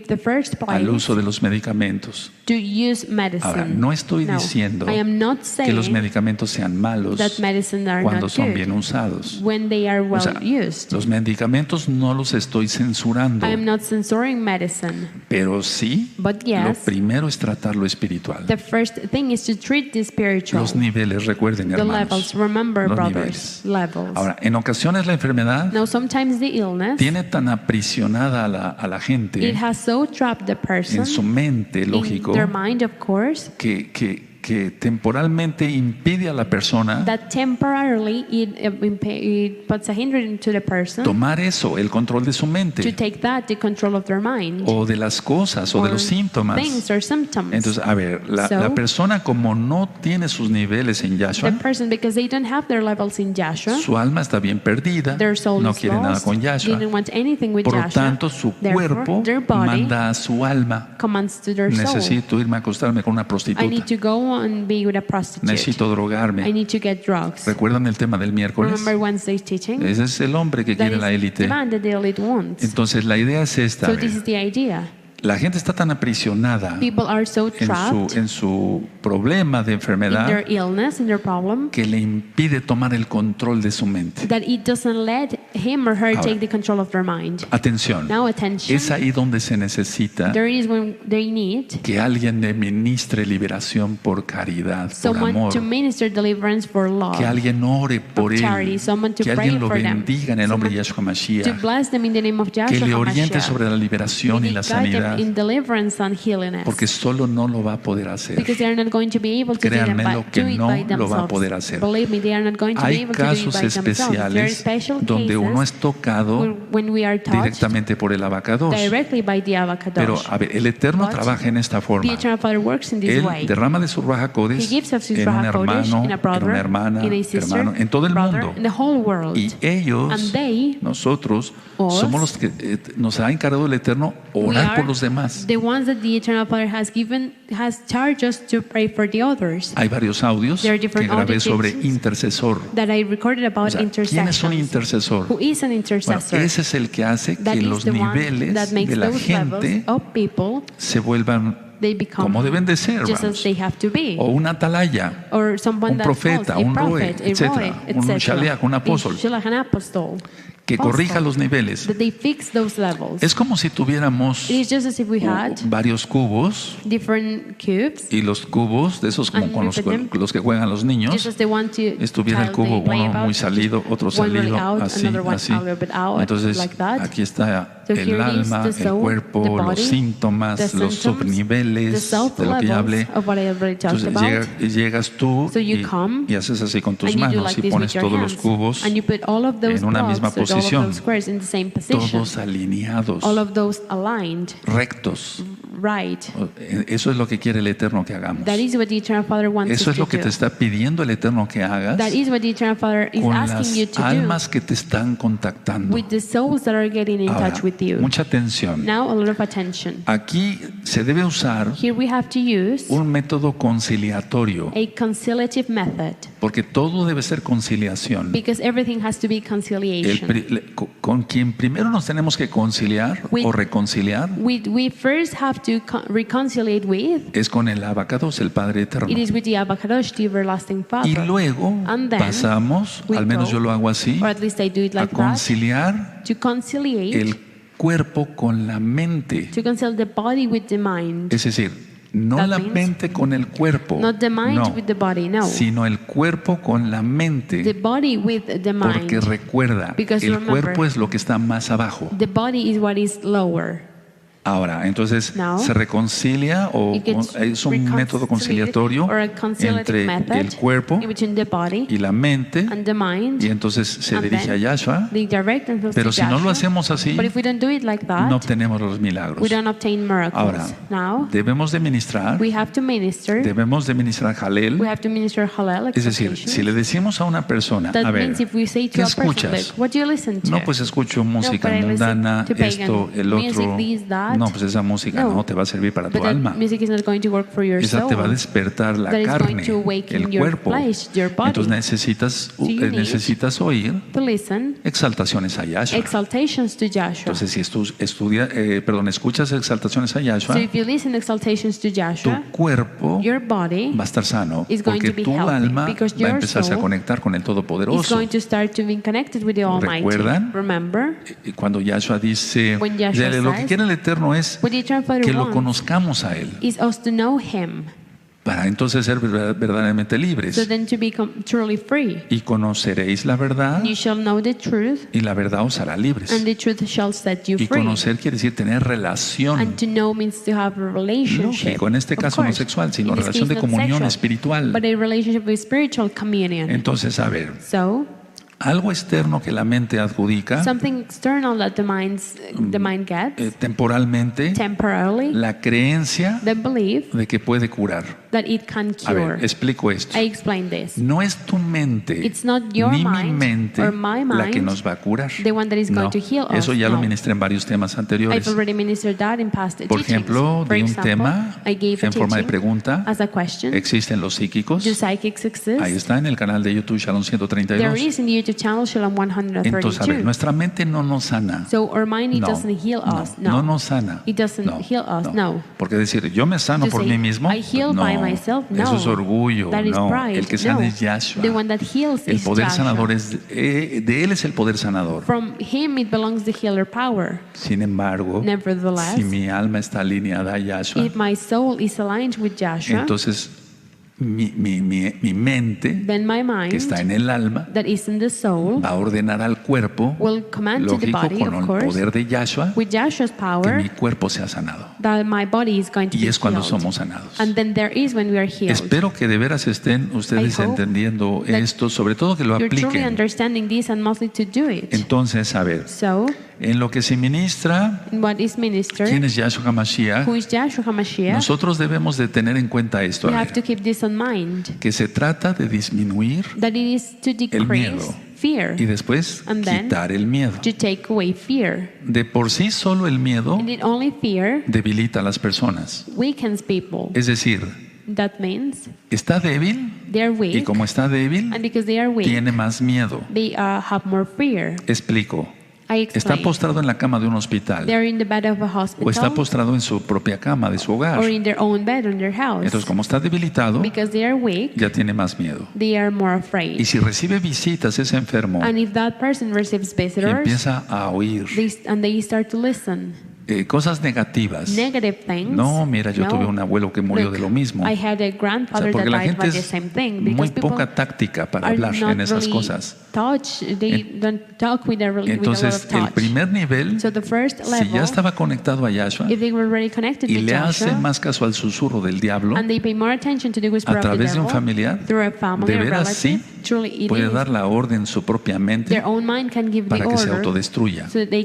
the first al place uso de los medicamentos. to use medicine. Ahora, no estoy No, diciendo I am not que los saying medicamentos sean malos that medicine are cuando not son good bien usados. when they are well O sea, used. los medicamentos no los estoy censurando, I am not censoring medicine, pero sí, but lo yes, primero es tratar lo espiritual. the first thing is to treat the spiritual. Los niveles, recuerden, The hermanos. levels, remember, los brothers, niveles. levels. Ahora, en ocasiones la enfermedad Now, sometimes the illness, tiene tan aprisionada a la it gente has so trapped the person en su mente, lógico, in their mind, of course, que temporalmente impide a la persona that temporarily it puts a hindrance to the person tomar eso, el control de su to mente, take that, the control of their mind, o de las cosas, o de or los síntomas. things or symptoms. Entonces, a ver, la So, persona como no tiene sus niveles en the Yahshua, person, because they don't have their levels in Joshua, su alma está bien perdida, their soul no is quiere nada lost, con they Yahshua. don't want anything with Por lo Joshua. tanto, su Therefore, cuerpo their body manda a su alma: commands to their soul, necesito irme a acostarme con una I need prostituta, to go and be with a prostitute. necesito I drogarme. need to get drugs. ¿Recuerdan el tema del miércoles? Remember Wednesday's teaching? Ese es el hombre que That quiere is la élite. the man that the elite wants. Entonces, la idea es esta. So this is the idea. La gente está tan aprisionada People are so en trapped en su problema de in enfermedad their illness, in their problem, que le impide tomar el control de su mente. that it doesn't let him or her Ahora, take the control of their mind. Atención, Now attention, es ahí donde se necesita there is when they need que alguien le ministre liberación por caridad, por someone amor, to minister deliverance for love, que alguien ore por of él, charity, someone to que pray alguien lo for them, bendiga en el nombre de Yahshua to Mashiach, bless them in the name of que Joshua le oriente HaMashiach. sobre la liberación y May la He guide them sanidad, in deliverance and healingness, porque solo no lo va a poder hacer. because they are not going to be able to do, them Créanmelo que do it no by lo va a themselves. poder hacer. Believe me, they are not going to be Hay able to do it casos by themselves. There are especiales special donde uno cases es tocado when we are taught directamente por el abacados. directly by the Pero avocados. a ver, el Eterno But trabaja en esta The forma. Eternal Father works in this Él way. derrama de su Raja He Kodesh gives of his en un Raha Kodesh hermano, in a en brother, una hermana, in a sister, hermano, en todo el brother, mundo. in the whole world. Y ellos, And they, nosotros, us, somos los que nos ha encargado el Eterno we orar are por los demás. the ones that the Eternal Father has charged us to pray for the others. Hay varios audios There are que different grabé audio sobre teachings intercesor. That I recorded O about sea, ¿quién es un intercessions. intercesor? Who is an Bueno, intercessor? ese es el que hace That que is los the one niveles that makes de la those gente levels of people, se vuelvan they become como deben de ser, just as vamos. they have to be. O una atalaya, Or someone un that profeta, calls, un a Roeh, prophet, a etcétera, Roeh, un etc. shaliach, un apóstol, A shaliach, an apostle. que corrija Also, los niveles. that they fix those levels. Es como si tuviéramos It is just as if we had varios cubos, different cubes, y los cubos de esos como And con we put them- los que juegan los just niños, as they want to estuviera el child cubo they play uno about, muy salido, otro one really salido, out, así, another one así. a little bit out, Entonces like that. aquí está So here el it is, alma, the el soul, cuerpo, the los body, síntomas, the los symptoms, subniveles the self de lo que ya hablé. levels of what I already talked Entonces about. llegas tú So you come, y haces así con tus And you do manos like y this pones with your todos los hands, cubos and you put all of those en una blocks, misma or all of posición, those squares in the same position, todos alineados, all of those aligned, rectos. right. Eso es lo que quiere el Eterno que hagamos. That is what the Eternal Father wants Eso us es lo to que do. te está pidiendo el Eterno que hagas That is what the Eternal Father is con asking you las to almas que te están do contactando. with the souls that are getting in Ahora, touch with you. mucha atención. Now, a lot of attention. Aquí se debe usar Here we have to use un método conciliatorio, a conciliative method, porque todo debe ser conciliación. because everything has to be conciliation. Con quien primero nos tenemos que conciliar With- o reconciliar We first have to reconcile with, es con el abacados, el Padre eterno. it is with the Abakadosh, the everlasting Y Father. luego And then pasamos, we al menos go, yo lo hago así, or at least I do it a like that, conciliar to conciliate, el cuerpo con la mente. to concile the body with the mind. Es decir, no That la means mente con el cuerpo, Not the mind no, with the body, no. sino el cuerpo con la The mente, body with the porque mind. recuerda, Because el remember, cuerpo es lo que está más abajo. The body is what is lower. Ahora, entonces Now, se reconcilia o it gets es un método conciliatorio or a conciliative entre method el cuerpo in between the body y la mente, and the mind. y entonces se And dirige a then Yahshua. they direct themselves Pero to si no lo Yahshua. hacemos así, But if we don't do it like that, no obtenemos los milagros. we don't obtain miracles. Ahora, Now, debemos de ministrar, we have to minister. debemos de ministrar Jalel. We have to minister halal Es decir, exaltations. si le decimos a una persona, That a ver, means if we say to ¿qué a person, escuchas? like, what do you listen to? No, pues escucho música but I listen mundana, to pagan esto, el music, otro. this, that. No, pues esa música No. no te va a servir para But tu that alma. music is not going to work for your Esa soul. te va a despertar la That is going carne, to awaken el your cuerpo. flesh, your body. Entonces necesitas, So you need necesitas oír To listen, exaltaciones a Yahshua. exaltations to Joshua. Entonces, si escuchas exaltaciones a Yahshua, So if you listen exaltations to tu Joshua, cuerpo your body va a estar sano, is going porque to be tu healthy, alma because va a your empezarse a soul conectar con el is Todopoderoso. going to start to be connected with the Almighty. ¿Recuerdan? Remember, Y cuando Yahshua dice, When Yahshua lo que says, quiere el Eterno es what the Eternal Father que lo wants conozcamos a Él, is us to know Him, para entonces ser verdaderamente so libres. then to become truly free. Y conoceréis la verdad, And you shall know the truth, y la verdad os hará libres. and the truth shall set you Y free. conocer quiere decir tener relación. And to know means to have a relationship. Lógico, en este Of caso no course. sexual, sino In this relación case, de not comunión sexual, espiritual. but a relationship with spiritual communion. Entonces, a ver, So, algo externo que la mente adjudica something external that the mind gets temporalmente, temporarily, la creencia the belief de que puede curar. that it can A ver, cure. explico esto. I explain this. No es tu mente It's not your ni mi mind mente or my la que mind nos va a curar. the one that is going No, to heal us. eso ya lo No. ministré en varios temas anteriores. I've already ministered that in past Por teachings. ejemplo, For di un example, tema I gave a en forma de teaching pregunta. as a question. ¿Existen los psíquicos? Do psychics exist? Ahí está en el canal de YouTube Shalom There 132. is in the YouTube channel Shalom Entonces, a ver, 132. nuestra mente no nos sana. So our mind, it No, doesn't heal us. no No. nos sana. It doesn't No, heal us. No. Porque decir, yo me sano To por say, mí mismo, I heal no, by myself, no. eso es orgullo, That is no. pride. El que sana No. es Yahshua. The one that heals El is poder Yahshua. sanador de Él es el poder sanador. From Him it belongs the healer power. Sin embargo, Nevertheless, si mi alma está alineada a Yahshua, if my soul is aligned with Joshua, entonces mi mente, then my que mind está en el alma, that is in the soul va a ordenar al cuerpo, will command to the lógico, body, con of el course, poder de Yahshua, with Joshua's que power, mi cuerpo sea sanado. that my body is going to Y be es cuando healed. somos sanados. And then there is when we are healed. Espero que de veras estén ustedes I hope entendiendo that esto, sobre todo que lo You're truly apliquen. understanding this and mostly to do it. Entonces, a ver, So, en lo que se ministra, in what is ministered, ¿quién es Yahshua HaMashiach? who is Joshua HaMashiach, Nosotros debemos de tener en cuenta esto, we a have ver, to keep this in mind, que se trata de disminuir that it is to decrease miedo. fear, y después And then, quitar el miedo. to take away fear. De por sí solo el miedo And it only fear debilita a las personas. weakens people. Es decir, That means está débil they are y weak, como está débil, and because they are weak, tiene más miedo. they have more fear. Explico. I Está explain. postrado en la cama de un hospital They're in the bed of a o está hospital postrado en su propia cama de su hogar. or in their own bed in their house. Entonces, como está debilitado, Because they are weak, ya tiene más miedo. they are more Y afraid. si recibe visitas ese enfermo And if that person receives y visitors, empieza a oír and they start to listen, cosas negativas. negative things. No, mira, yo no. tuve un abuelo que murió Look, de lo mismo. I had a O sea, grandfather porque that la died gente by the es same thing. muy Because people poca táctica para are hablar not en esas really cosas. they don't talk with a lot Entonces, of el touch. primer nivel, So the first si level, ya estaba conectado a Yahshua if they were already connected y with le hace Joshua, más caso al susurro del diablo, and they pay more attention to the whisper a of the través de un devil familiar, through a family de or veras relative, sí, truly it puede is. dar la orden su propia mente Their own mind can give the para que se order autodestruya, so they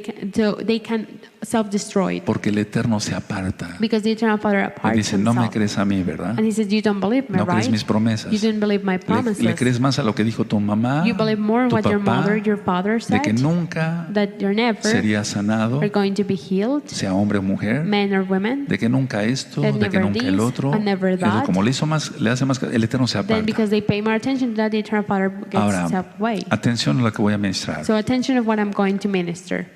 can self-destroy it. porque el Eterno se aparta Because the Eternal Father y aparts dice, no me himself. crees a mí, ¿verdad? And he says, you don't believe me, No crees right? mis promesas. You don't believe my promises. Le crees más a lo que dijo tu mamá, You believe more tu what your papá, mother, your father de que said, nunca that you're never sería sanado, are going to be healed, sea hombre o mujer, men or women. de que nunca esto, That de que never nunca el this, otro. and never Entonces, that. como le hace más, el Eterno se Then aparta. because they pay more attention to that, the Eternal Father gets Ahora, away. atención a lo que voy a ministrar. So attention of what I'm going to minister.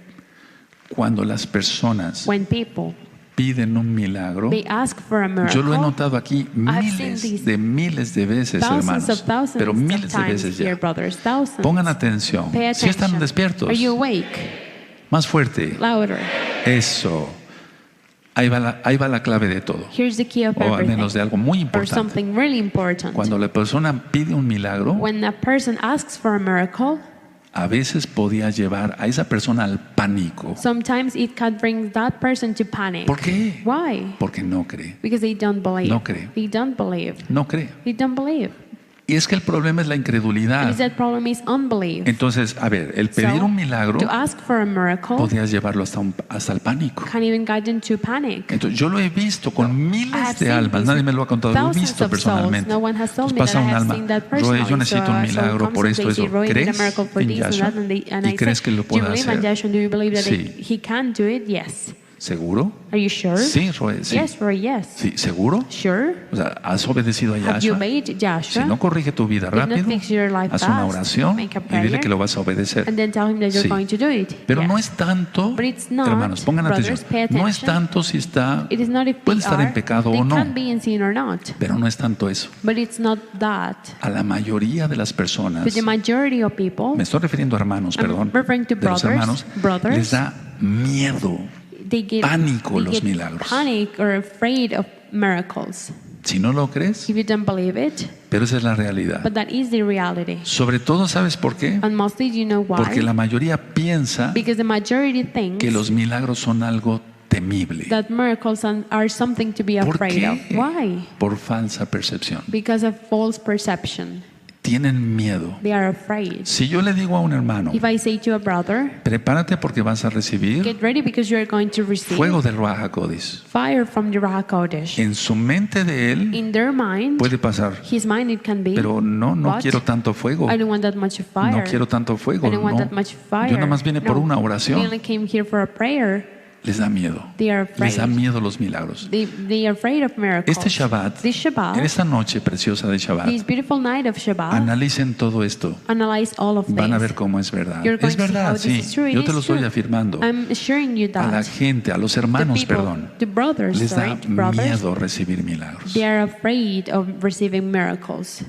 Cuando las personas When people piden un milagro, they ask for a miracle. yo lo he notado aquí I've seen these miles de veces, thousands hermanos, of thousands pero of miles de times veces here, ya. brothers, thousands. Pongan atención. Pay Si están attention. despiertos, Are you awake? más fuerte. Louder. Eso. Ahí va la clave de todo. Here's the key of O al everything. menos de algo muy Or importante. something really important. Cuando la persona pide un milagro, When a person asks for a miracle, a veces podía llevar a esa persona al pánico. sometimes it can bring that person to panic. ¿Por qué? Why? Porque no cree. Because they don't believe. No cree. They don't believe. No cree. They don't believe. Y es que el problema es la incredulidad. Because that problem is unbelief. Entonces, a ver, el pedir So, un milagro to ask for a miracle podías llevarlo hasta el pánico. can even get into panic. Entonces, yo lo he visto con I have miles de seen almas. this Nadie me lo ha contado. Lo he thousands visto of souls. personalmente. No one has told Nos me that pasa I un have alma. seen that Roeh, yo personally. necesito un milagro comes por and esto, they say, eso. "Roeh, I need a ¿Crees miracle for en this and Yahshua? that," and ¿Y I crees say, que lo "Do you puede believe in hacer? Yahshua? Do you believe that Sí. he can do it?" Yes. ¿Seguro? Are you sure? Sí, Roeh, sí. Yes, Roeh, yes. Sí, ¿seguro? Sure. O sea, ¿has obedecido a Have you Yahshua? obeyed Si Yahshua? no, corrige tu vida Did not rápido. fix your life Haz una fast. oración Make a y dile prayer. que lo vas a obedecer. And then tell him that you're Sí. going to do it. Pero Yes. no es tanto, But it's not, hermanos, pongan brothers, atención. pay No es attention. tanto si está, It is not if puede they estar en are, pecado they o no, can be in sin or not. pero no es tanto eso. But it's not that. A la mayoría de las personas, But the majority of people, me estoy refiriendo a hermanos, I'm perdón, referring to de los hermanos, brothers, les da miedo, they get, pánico they los get milagros. panic or afraid of miracles. Si no lo crees, If you don't believe it, pero esa es la realidad. but that is the reality. Sobre todo, ¿sabes por qué? And mostly, you know why? Porque la mayoría piensa Because the majority thinks que los milagros son algo temible. that miracles are something to be ¿Por afraid of. qué? Why? Por falsa percepción. Because of false perception. Tienen miedo. They are afraid. Si yo le digo a un hermano, If I say to a brother, prepárate porque vas a recibir get ready because you are going to receive fuego del Ruach HaKodesh. fire from the Ruach HaKodesh. En su mente de él In their mind, puede pasar, his mind it can be, pero no but quiero tanto fuego. I don't want that much fire. No quiero tanto fuego. I don't want No. that much fire. Yo nada más vine por No. una They oración. only came here for a prayer. Les da miedo. They are Les da afraid. miedo los milagros. They are afraid of miracles. Este Shabbat, This Shabbat, en esta noche preciosa de Shabbat, this beautiful night of Shabbat, analicen todo esto. analyze all of Van a this. ver cómo es verdad. You're going Es to see verdad, how sí. this is true. It Yo te is lo estoy true. afirmando. I'm assuring you A la that gente, a los the hermanos, people, perdón, the brothers, les da sorry, brothers, miedo recibir milagros. they are afraid of receiving miracles.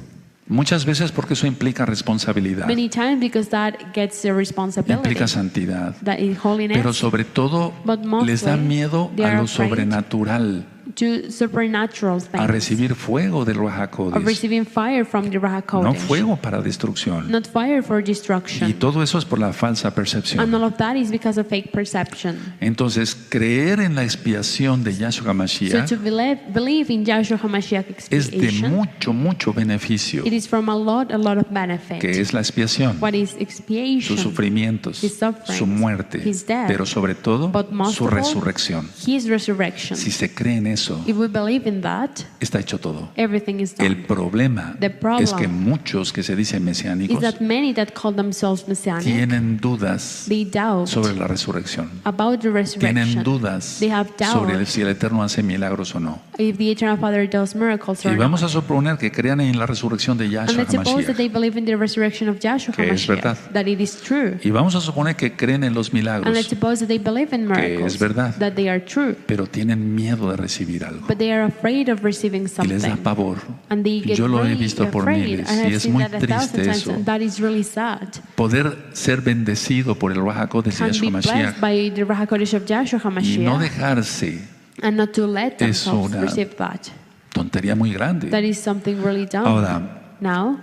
Muchas veces porque eso implica responsabilidad, Many times because that gets the responsibility. implica santidad, That is holiness. pero sobre todo But mostly, les da miedo they a are lo afraid sobrenatural, to supernatural a things. recibir fuego del Ruach Of HaKodesh, receiving fire from the Ruach no HaKodesh. fuego para destrucción. Not fire for Y destruction. todo eso es por la falsa And percepción. all of that is because of fake perception. Entonces, creer en la expiación de Yahshua So Mashiach to believe in Yahshua HaMashiach es de expiation, mucho beneficio, it is from a lot of benefit. que es la expiación, What is sus expiation? sufrimientos, His sufferings, su muerte, his death, pero sobre todo but most su of all, resurrección. His resurrection. Si se cree en eso, If we believe in that, está hecho todo. everything is done. El problema The problem es que muchos que se dicen Is mesiánicos that many that call themselves Messianic, tienen dudas they doubt sobre la resurrección. about the Tienen resurrection. dudas They have sobre doubt si el Eterno hace milagros o no. if the Eternal Father does miracles or Y vamos not. a suponer que crean en la resurrección de And Yahshua let's suppose that HaMashiach. they believe in the resurrection of Yahshua Que es verdad. HaMashiach, that it is true. Y vamos a suponer que creen en los And let's milagros, suppose that they believe in que miracles, es verdad. that they are true. pero tienen miedo de recibir algo. But they are afraid of receiving Y les da something. pavor. And they get Yo lo he really visto por afraid. miles I y have es seen muy that 1,000 triste times, eso. and that is really sad. Poder ser bendecido por el Ruach HaKodesh de Can be Yahshua blessed Mashiach by the Ruach HaKodesh of Yahshua y no HaMashiach dejarse, and not to let es themselves una receive that. tontería muy grande. That is something really dumb. Ahora, Now,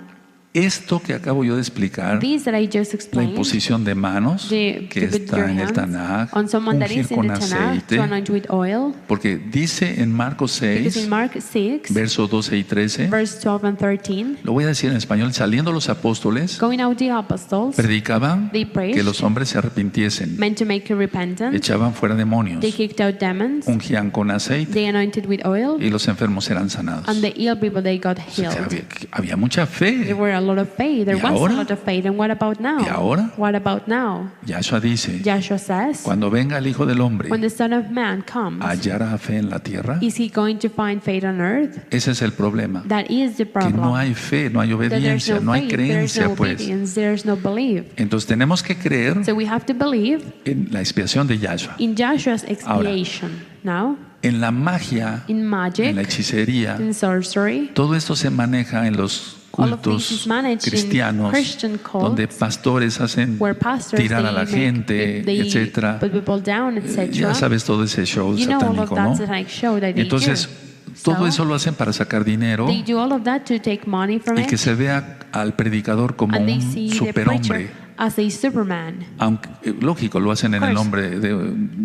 esto que acabo yo de explicar, these that I just la explained, imposición de manos, the, que to put your está en el hands Tanaj, on someone that ungir is in con the Tanakh, aceite, to anoint with oil, porque dice en Marcos because 6, in Mark 6, versos 12 y 13, verse 12 and 13, lo voy a decir en español, saliendo los apóstoles, going out the apostles, predicaban they preached, que los hombres se arrepintiesen, meant to make a repentance, echaban fuera demonios, they kicked out demons, ungían con aceite they anointed with oil, y los enfermos eran sanados. and the ill people, they got O sea, que healed. había mucha There fe. were a lot of faith. There ¿Y was ahora? a lot of faith. And what about now? ¿Y ahora? What about now? Yahshua dice, Joshua says, cuando venga el Hijo del Hombre, when the Son of Man comes, ¿hallará fe en la tierra? is he going to find faith on earth? Ese es el problema. That is the Que problem. no hay fe, no hay That there's obediencia, no hay faith, there's creencia, no pues. obedience, there's no belief. Entonces tenemos que creer So we have to believe en la expiación de Yahshua. in Joshua's expiation. Now, en la magia, in magic, en la hechicería, in sorcery. todo esto se maneja en los All of this is cultos managed in cristianos, Christian cults, donde pastores hacen where pastors tirar a la gente, they etcétera. put people down, etc. Ya sabes todo ese show You know all of satánico, that ¿no? satanic show that they Entonces, do. todo So, eso lo hacen para sacar dinero they do all of that to take money from y it, que se vea al predicador como and they un see the superhombre. preacher as a Superman. Aunque, lógico, lo hacen en el Of course. nombre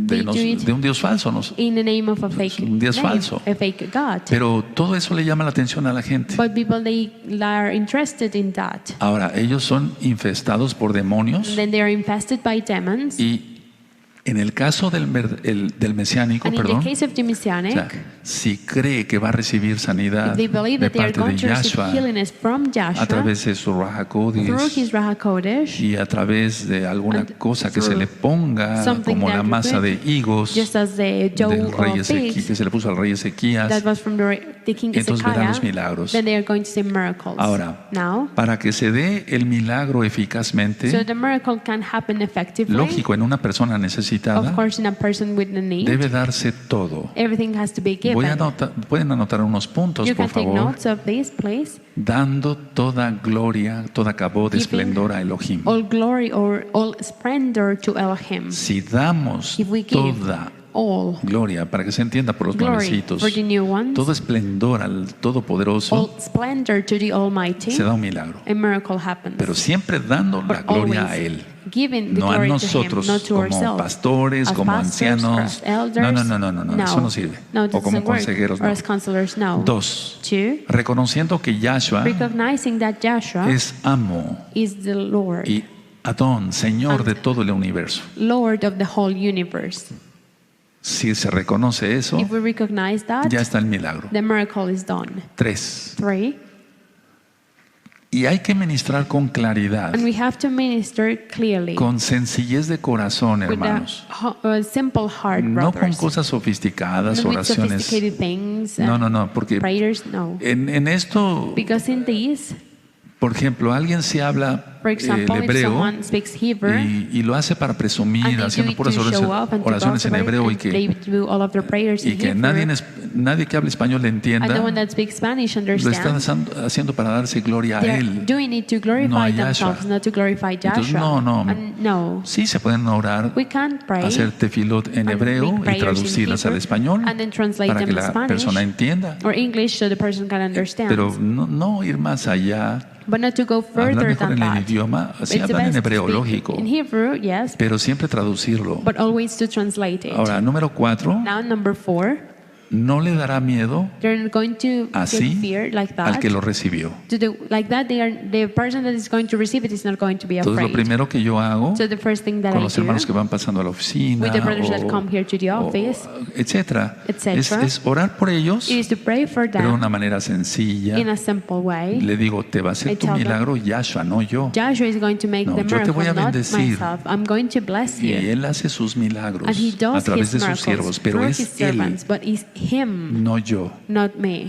They do it de un Dios falso, ¿no? In the name of a fake Un Dios name, falso. a fake God. Pero todo eso le llama la atención a la gente. But people, they are interested in that. Ahora, ellos son infestados por demonios And then they are infested by demons. y en el caso del mesiánico, And in perdón, the case of the o Messianic, sea, si cree que va a recibir sanidad if they believe de that they are parte going de to receive Yahshua healing from a Joshua través de su Raja through Kodesh his Raha Kodesh, y a través de alguna and cosa que se le ponga, something como that la you masa put, de higos just as the dough del rey of figs que se le puso al rey Ezequías, that was from the king entonces verán los Ezekiah, milagros. then they are going to see miracles. Ahora, Now, para que se dé el milagro eficazmente, so the miracle can happen effectively. lógico, en una persona Of necesitada, course, in a person with a need, debe darse todo. everything has to be Voy a given. pueden anotar unos puntos, You por can take favor. notes of this, please. Dando toda gloria, toda cabod, Giving esplendor a Elohim. All glory or all splendor to Elohim. Si damos If we give toda all gloria, para que se entienda por los glory nuevecitos, for the new ones, todo esplendor al all Todopoderoso, splendor to the Almighty, se da un milagro. a miracle happens. Pero siempre dando la But gloria a always Él. giving the No a glory nosotros, to Him, not to como ourselves. pastores, As como pastors, ancianos. as elders, No, eso no sirve. No, that O como doesn't work. consejeros, Or no. as counselors, no. 2. Two, Reconociendo que Yahshua recognizing that Joshua es amo is the Lord, y Adón, Señor de todo el universo. Lord of the whole universe. Si se reconoce eso, If we recognize that, ya está el milagro. the miracle is done. 3. Three, Y hay que ministrar con claridad, and we have to minister clearly con sencillez de corazón, with hermanos. a simple heart, No con brothers. cosas sofisticadas, Not with oraciones. sophisticated things, No, porque prayers, no. en esto, Because in these, por ejemplo, alguien se habla for example, el if hebreo someone speaks Hebrew, y lo hace para presumir, and they do haciendo it puras to show up and to oraciones en gossip, hebreo and they do all of their prayers y in que Hebrew, nadie que hable español le and the entienda, one that speaks Spanish lo están understands. haciendo para darse gloria a They're Él. doing it to no glorify a Yahshua. themselves, not to glorify Entonces, Joshua. no. And no, Sí, se pueden orar, we can't pray hacer tefilot en and hebreo read y prayers in traducirlas al Hebrew, español and then translate para them que in la Spanish persona entienda. or English so the person can understand. Pero no ir más allá, But not to go hablar further mejor than en el that. idioma, así It's the hablan en best to hebreo, speak lógico, in Hebrew, yes, pero siempre traducirlo. but always to translate it. Ahora, número 4, Now, number 4, no le dará miedo they're not going to así get fear like al that. que lo recibió. Like that, the person that is going to receive it is not going to be Entonces, lo afraid. primero que yo hago So the first thing that con I los do hermanos que van pasando a la oficina, with the brothers that come here to the office, etcétera, etc., es orar por ellos, is to pray for pero de them una manera sencilla. in a simple way. Le digo, te va a hacer I tu tell them, milagro Yahshua, no yo. Joshua is going to make No, the yo te voy miracle, a not bendecir. myself. I'm going to bless Y you. Él hace sus milagros And he a does través de his sus miracles siervos, pero through his es Él, servants, but it's him, no yo. not me.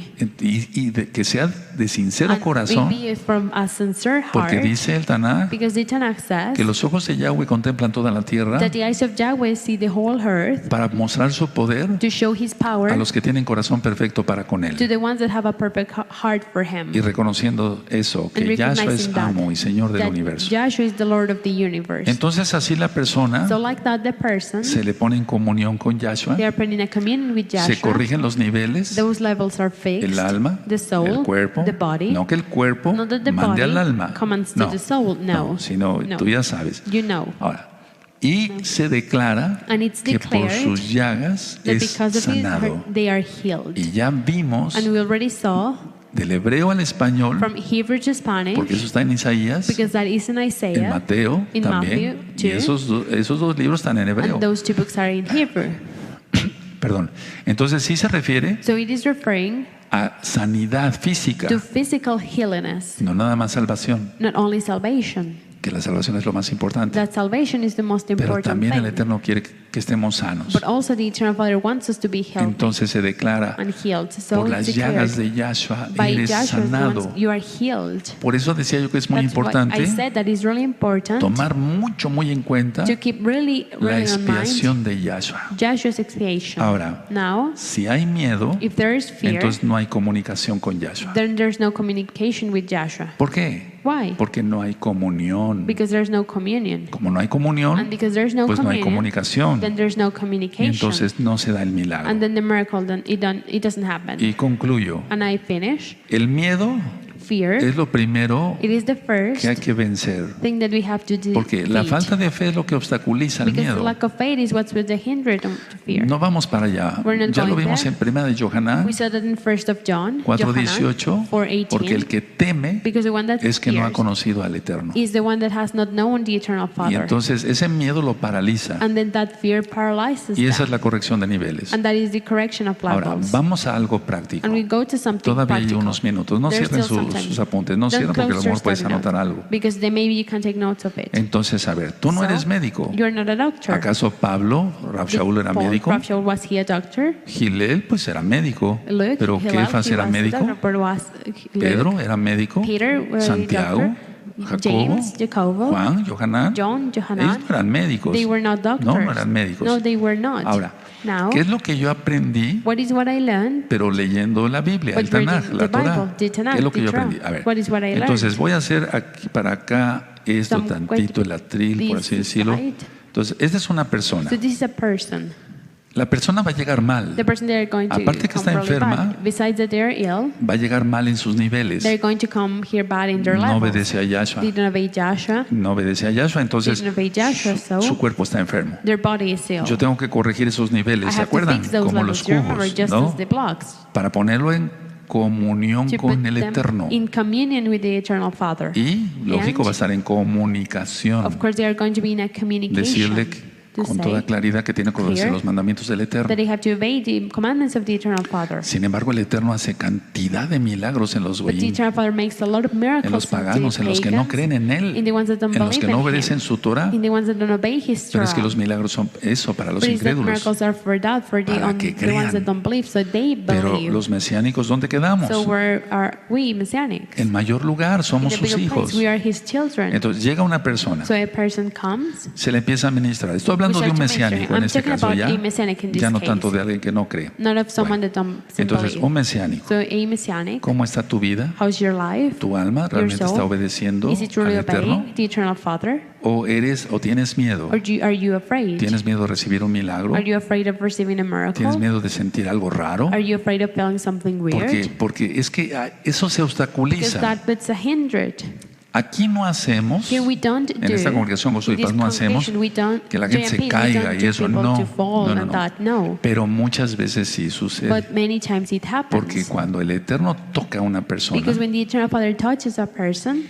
Que sea de sincero And corazón, be from a sincere porque heart, dice el Tanaj because the Tanakh says que los ojos de Yahweh contemplan toda la tierra that the eyes of Yahweh see the whole earth para mostrar su poder to show his power a los que tienen corazón perfecto para con to Él. the ones that have a perfect heart for him. Y reconociendo eso, And que Yahshua es recognizing that, amo y Señor del that universo. Joshua is the Lord of the universe. Entonces así la persona So like that, the person, se le pone en comunión con Yahshua, they are putting a communion with se Joshua. corrigen los niveles, Those levels are fixed. el alma, The soul, el cuerpo, the body. no que el cuerpo Not that the mande body al alma, commands to no, the soul. No. sino No. tú ya sabes. You know. Ahora, y se declara And it's que por declared sus llagas that es because of his sanado. hurt, they are healed. Y ya vimos And we already saw del hebreo al español, from Hebrew to Spanish, porque eso está en Isaías, because that is in en Isaiah, Mateo in también, Matthew y too, esos dos libros están en hebreo. and those two books are in Hebrew. Perdón. Entonces sí se refiere So it is referring a sanidad física, to physical healiness, no nada más salvación. not only salvation. que la salvación es lo más importante. that salvation is the most Pero important también el thing. Eterno quiere que estemos sanos. But also the Eternal Father wants us to be healthy Entonces se declara, and healed. So por it's las declared, llagas de Yahshua by eres Joshua's sanado. wounds you are healed. Por eso decía yo que es muy That's why I importante said that is really important tomar mucho, muy en cuenta to keep really, la really on mind expiación de Yahshua. Joshua's expiation. Ahora, Now, si hay miedo, if there is fear, entonces no hay comunicación con Yahshua. then there's no communication with Joshua. ¿Por qué? Why? Porque no hay comunión. Because there's no communion. Como no hay comunión, And because there's no pues no hay communion, comunicación. then there's no Y communication. entonces no se da el milagro. And then the miracle, it doesn't happen. Y concluyo. And I finish. El miedo Fear, es lo primero it is the first que hay que vencer. thing that we have to do. Porque la falta de fe es lo que obstaculiza el Because the miedo. lack of faith is what's with the hindrance to fear. No vamos para allá. We're not Ya lo going vimos there. en Primera de Yohanan We saw that in 1 of John, 4:18, porque el 4:18, que teme because the one that es que no ha fears conocido al Eterno. is the one that has not known the Eternal Y Father. entonces ese miedo lo paraliza. And then that fear paralyzes Y esa them. es la corrección de niveles. And that is the correction of Ahora, levels. vamos a algo práctico. And we go to something Todavía hay practical. unos minutos. No There's cierren still some time. sus apuntes. No Don't cierren porque a lo close your mejor puedes study note, anotar algo. because then maybe you can take notes of it. Entonces, a ver, tú no So, eres médico. You're not a doctor. ¿Acaso Pablo, Rab Shaul era Paul, médico? Rab Shaul, was he a doctor? Gilel, pues era médico. Luke, Pero Hillel, Kefas he era was a médico. doctor, but was Luke, Pedro era médico. Peter, was a Santiago, doctor. Jacobo, James, Jacobo, Juan, Johanan. John, Ellos Johanan, no eran médicos. they were not doctors. No, no eran médicos. No, they were not. Ahora, Now, ¿qué es lo que yo aprendí? what is what I learned? Pero leyendo la Biblia, el But reading Tanaj, the la Torah. Bible, the Tanakh, ¿Qué es lo que the yo Torah. aprendí? A ver, What is what I learned? entonces voy a hacer aquí para acá esto Some tantito, el atril, por así this decirlo. side. Entonces, esta es una persona. So this is a person. La persona va a llegar mal. The person they're going to Aparte que come está really enferma, bad. Besides that they're ill, Va a llegar mal en sus niveles. they're going to come here bad in their No levels. obedece a Yahshua. They don't obey Joshua. No obedece a Yahshua, entonces They don't obey Joshua, so su cuerpo está enfermo. their body is ill. Yo tengo que corregir esos I niveles, ¿se have to acuerdan? fix those Como levels. los You remember, cubos, just ¿no? as the blocks. Para ponerlo en comunión To con put el them Eterno. in communion with the Eternal Father. Y, lógico, And, va a estar en comunicación. of course, they are going to be in a communication. Decirle to con say toda claridad que tiene que obedecer clear los mandamientos del Eterno. that they have to obey the commandments of the Eternal Father. Sin embargo, el Eterno hace cantidad de milagros en los But the goyim, Eternal Father makes a lot of miracles en los paganos, in en the los que no pagans, creen en in Él, the ones that don't en los que believe no in obedecen Him, su Torah. in the ones that don't obey His Pero Torah. es que los milagros son eso para los But it's that incrédulos. miracles are for doubt, for Para que the ones that crean. don't believe, so they Pero believe. los mesiánicos, ¿dónde quedamos? So where are we Messianics? En mayor lugar, In somos the sus bigger hijos. place, we are His children. Entonces llega una persona, So a person comes. se le empieza a ministrar. Estoy hablando We de un start to mention mesiánico him. en I'm este talking caso, about ya, a messianic in this ya no case. tanto de alguien que no cree. Not of someone Bueno, that doesn't entonces, believe. un mesiánico, So a messianic, ¿cómo está tu vida? how's your life? ¿Tu alma realmente Your soul? está obedeciendo Is it al truly Eterno? obeying the Eternal Father? ¿O tienes miedo? Or are you afraid? ¿Tienes miedo de recibir un milagro? Are you afraid of receiving a miracle? ¿Tienes miedo de sentir algo raro? Are you afraid of feeling something weird? Porque es que eso se Because obstaculiza. that's a hindrance. Aquí no hacemos, Here we don't en esta congregación Gozo y in this Paz no hacemos congregation, we don't que la joy gente and se peace, we caiga don't y do eso, people no, to fall no, no, and no. that, no. Pero muchas veces sí sucede. But many times it Porque happens. cuando el Eterno toca a una persona, Because when the Eternal Father touches a person,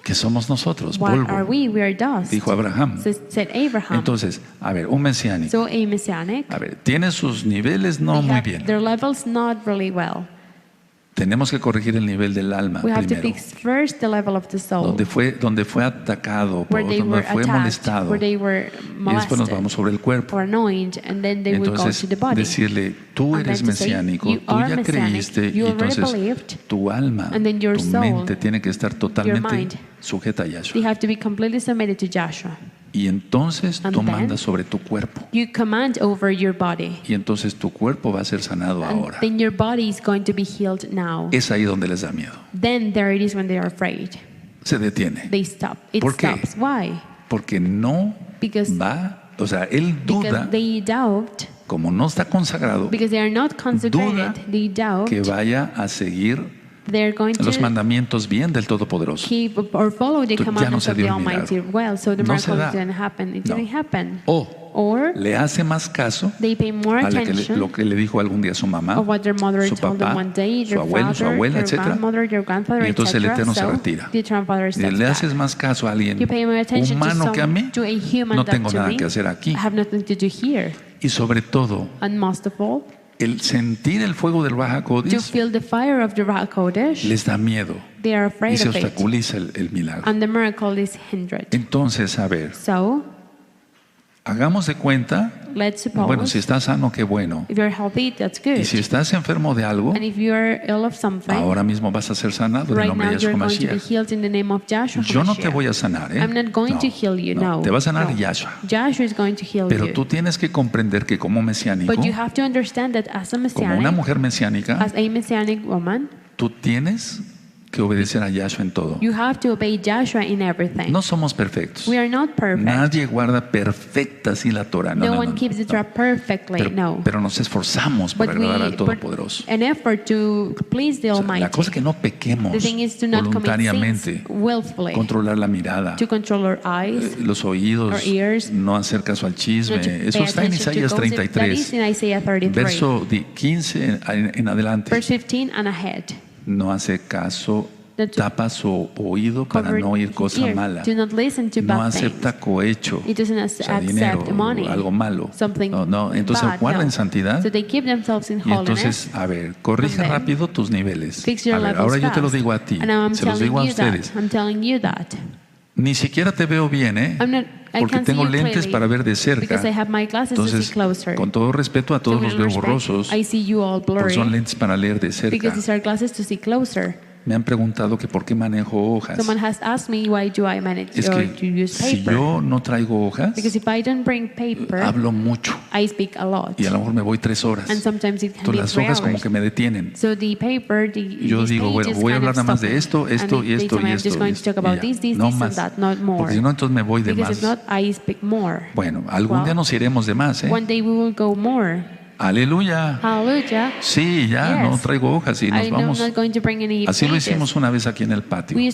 que somos nosotros, what are polvo, we? We are dust. dijo Abraham. Said Abraham. Entonces, a ver, un mesiánico, So a messianic, a ver, tiene sus niveles no they muy have bien. their levels not really well. Tenemos que corregir el nivel del alma We have to primero, fix first the level of the soul, donde fue atacado, where they donde were fue attacked, molestado. where they were Y después nos molested vamos sobre el cuerpo. or annoyed, and then they will go Entonces, to the body. decirle, tú And eres then to say, mesiánico, you tú are ya messianic, creíste, y you already entonces believed, tu alma, and then your tu soul, mente tiene que estar mind, totalmente sujeta a Yahshua. They have to be completely submitted to Joshua. Y entonces And tú then, mandas sobre tu cuerpo. You command over your body, Y entonces tu cuerpo va a ser sanado and ahora. then your body is going to be healed now. Es ahí donde les da miedo. Then there it is when they are afraid. Se detiene. They stop. It ¿Por qué? stops. Why? Porque no Because va, o sea, él duda, because they doubt, como no está consagrado, because they are not consecrated, duda they doubt que vaya a seguir they're going los to mandamientos bien del Todopoderoso. keep or follow the Ya no commandments se of the dio el Almighty milagro. well. So the No se miracle da. didn't happen. It No. didn't happen. O Or le hace más caso they pay more a attention lo que le dijo algún día su mamá, of what their mother su told them papá, one day, su their abuelo, su father, abuela, their etc. grandmother, their grandfather, Y entonces el etc. Eterno se So retira. the Eternal Father Y steps le haces back. más caso a alguien You pay more attention humano que a mí, to a human no than tengo to nada me. que hacer aquí. I have nothing to do here. Y sobre todo, And most of all, el sentir el fuego del Ruach to HaKodesh feel the fire of the Ruach HaKodesh, les da miedo they are y afraid se of it. obstaculiza el milagro. And the miracle is hindered. Entonces, a ver, So, hagamos de cuenta, let's suppose bueno, si estás sano, qué bueno. if you're healthy, that's good. Y si estás enfermo de algo, And if you're ill of something, ahora mismo vas a ser sanado en el right nombre now de Yahshua you're going to be Mashiach. healed in the name of Joshua Yo no te HaMashiach. voy a sanar, ¿eh? I'm not going to heal you, no. Te va a sanar no. Yahshua. Joshua is going to heal Pero you. tú tienes que comprender que como mesiánico, But you have to understand that as a como una Messianic, mujer mesiánica, as a Messianic woman, tú tienes que obedecer a Yahshua en todo. you have to obey Joshua in everything. No somos perfectos. We are not perfect. Nadie guarda perfecta así la Torah. No one keeps the Torah perfectly, Pero, no. pero nos esforzamos por But agradar we al put Todopoderoso. an effort to please the O sea, Almighty. la cosa es que no pequemos The thing is to not commit voluntariamente, sins willfully, controlar la mirada, to control our eyes, los oídos, our ears, no hacer caso al chisme. not to Eso pay está en attention to Isaías gossip. That 33, is in Isaiah 33, verso 15 en adelante. verse 15 and ahead. No hace caso, Not to tapa su oído para cover no oír his cosa ear. mala. Do not listen to No bad acepta things. cohecho, It doesn't o sea, dinero, accept money, algo malo. something No. Entonces bad, guarda no. en santidad. So they keep themselves in Y entonces, holiness. a ver, corrige And then rápido tus niveles. Fix your A ver, levels ahora yo te lo fast. digo a ti, And now I'm se los telling digo a you ustedes. that. I'm telling you that. Ni siquiera te veo bien, ¿eh? I Porque can't see tengo you lentes clearly para ver de cerca. because I have my glasses to see Entonces, closer. con todo respeto a So todos with los veo respect, borrosos, I see you all porque blurry son lentes para leer de cerca. because these are glasses to see closer. Me han preguntado que por qué manejo hojas. Someone has asked me why do I manage Es or que to use si paper. yo no traigo hojas, Because if I don't bring paper, hablo mucho I speak a lot. y a lo mejor me voy 3 horas. And sometimes it can Entonces be las 3 hojas como hours. que me detienen. So the paper, Yo these digo, bueno, pages voy a kind hablar of nada más de stop esto, me. esto And y they esto tell me, y I'm esto. just going to talk about y ya. this No and más. that, not more. Porque si no, entonces me voy de Because if más. not, I speak more. Bueno, algún Well, día nos iremos de más, ¿eh? One day we will go more. Aleluya. Hallelujah. Sí, ya Yes. no traigo hojas y nos I'm vamos. not going to bring any Así lo pages. hicimos una vez aquí en el patio. We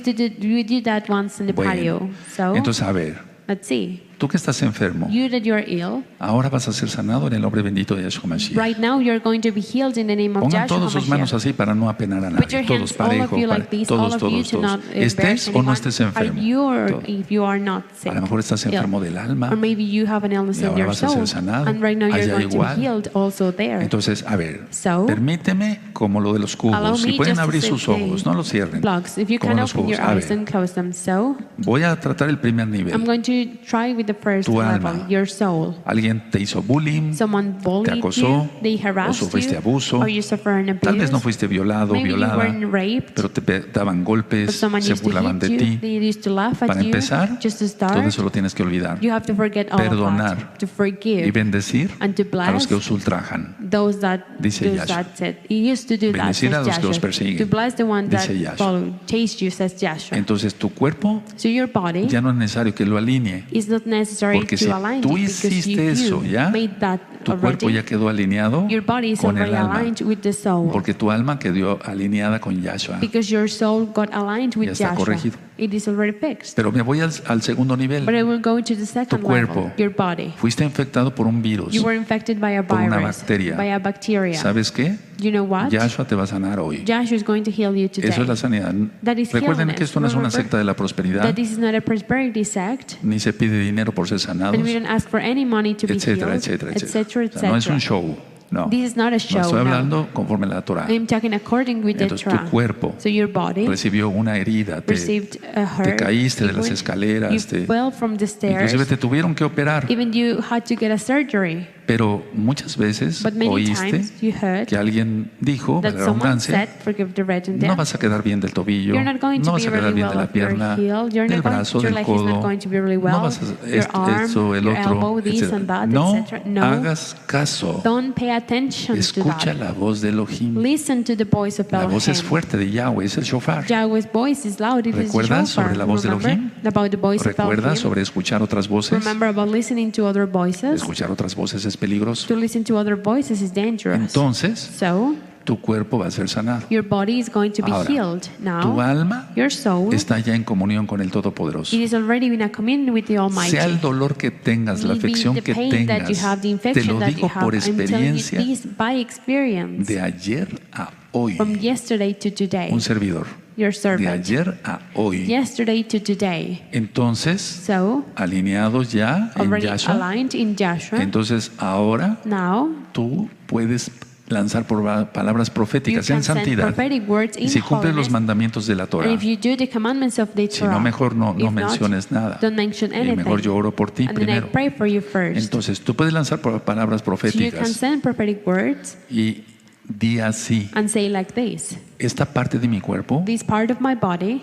did that once in the Bueno, patio. So, entonces, a ver, let's see. tú que estás enfermo, You that you're ill, ahora vas a ser sanado en el nombre bendito de Yahshua Mashiach. right now you're going to be healed in the name of Pongan Joshua todos sus manos HaMashiach. así para no apenar a Put your nadie. hands, Todos all of parejo, you like this, all todos, of you todos, to todos. not embarrass Estés o no anyone. estés Are enfermo. you or Todo. if you are not sick? A lo mejor estás ill. enfermo del alma. Or maybe you have an illness Y in ahora your vas a soul. ser sanado. And right now you're Allá going to igual. be healed also there. Entonces, a ver, So, permíteme como lo de los allow cubos. me Si pueden just to abrir say sus ojos, no los cierren. Plugs. If you Como can los open cubos. your A eyes ver, and close them. So, voy a tratar el primer I'm nivel. going to try with the first Tu level, alma. your soul. Alguien te hizo bullying, Someone te bullied acosó, you, they o harassed sufriste you, abuso. or you suffer an abuse. Tal vez no fuiste violado o Maybe you violada, weren't raped, pero te daban but golpes, someone se used to burlaban hit de you, ti. they used to laugh Para at you. empezar, Just to todo start, eso lo tienes que olvidar. you have to forget all of Perdonar that, to y forgive, bendecir and to a los que bless os ultrajan. those that Dice do Yahshua. that. Said. He used to do that, Bendecir a says los que os Joshua. persiguen. To bless the one that Dice Yahshua. follow, chase you, says Joshua. Entonces tu cuerpo So your body ya no es necesario que lo alinee, is not necessary porque to si align tú it because hiciste if eso you ya, made that tu cuerpo already, ya quedó alineado your body is con el already alma, aligned with the soul. porque tu alma quedó alineada con Yahshua. Because your soul got aligned with Ya está Joshua. corregido. It is already fixed. Pero me voy al segundo nivel. But I will go to the second Tu cuerpo. level, your body. Fuiste infectado por un virus, You were infected by a por una virus, bacteria. by a bacteria. ¿Sabes qué? You know what? Yahshua te va a sanar hoy. Joshua is going to heal you today. Eso es la sanidad. That is Recuerden healness. que esto no es una Remember secta de la prosperidad, that this is not a prosperity sect, ni se pide dinero por ser sanados, and we don't ask for any money to be etcétera, healed, etcétera, etc., etcétera. O sea, no es un etc. show, no. This is not a No show. estoy No. hablando conforme a la Torah. I am talking according with the Entonces tu Torah. cuerpo So your body recibió una herida, received a hurt. te caíste de You las went- escaleras, You fell from the stairs. inclusive te tuvieron que operar, Even you had to get a surgery. pero muchas veces But many oíste times you heard que alguien dijo, that la someone redundancia, said, forgive the redundance, no vas a quedar bien del tobillo, you're not going to no be vas a quedar really bien well de la if you're pierna, healed. You're del not going, brazo, your del leg is not codo, going to be really well. no vas a Your arm, esto, el your otro, elbow, this etc. and that, No etc. No, hagas caso. don't pay attention to Escucha that. la voz de Elohim. Listen to the voice of La voz es Elohim. fuerte de Yahweh, es el shofar. Yahweh's voice is loud. It is the ¿Recuerdas shofar. sobre la voz de Remember Elohim? about the voice of ¿Recuerdas Elohim? sobre escuchar otras voces? Remember about listening to other voices? Escuchar otras voces es peligroso. To listen to other voices is dangerous. Entonces, So, tu cuerpo va a ser sanado. your body is going to be Ahora, healed. Tu Now, alma your soul, está ya en comunión con el Todopoderoso. it is already in a communion with the Almighty. Sea el dolor que tengas, la Maybe afección the que pain that you tengas, have, the te infection lo that you digo have, por I'm telling you experiencia this by experience. de ayer a hoy. From yesterday to today, Un servidor. your De servant. ayer a hoy. Yesterday to today. Entonces, So, alineados ya en already Yahshua, aligned in Joshua. entonces ahora Now, tú puedes lanzar por palabras You proféticas can en send santidad. prophetic words Y in si cumples los holiness. mandamientos de la Torah. And if you do the commandments of the Si Torah, no, mejor no if not, menciones nada. don't mention Y anything. mejor yo oro por ti And then I primero. pray for you first. Entonces, tú puedes lanzar por palabras So you can proféticas send prophetic words y di así: and say like this. esta parte de mi cuerpo This part of my body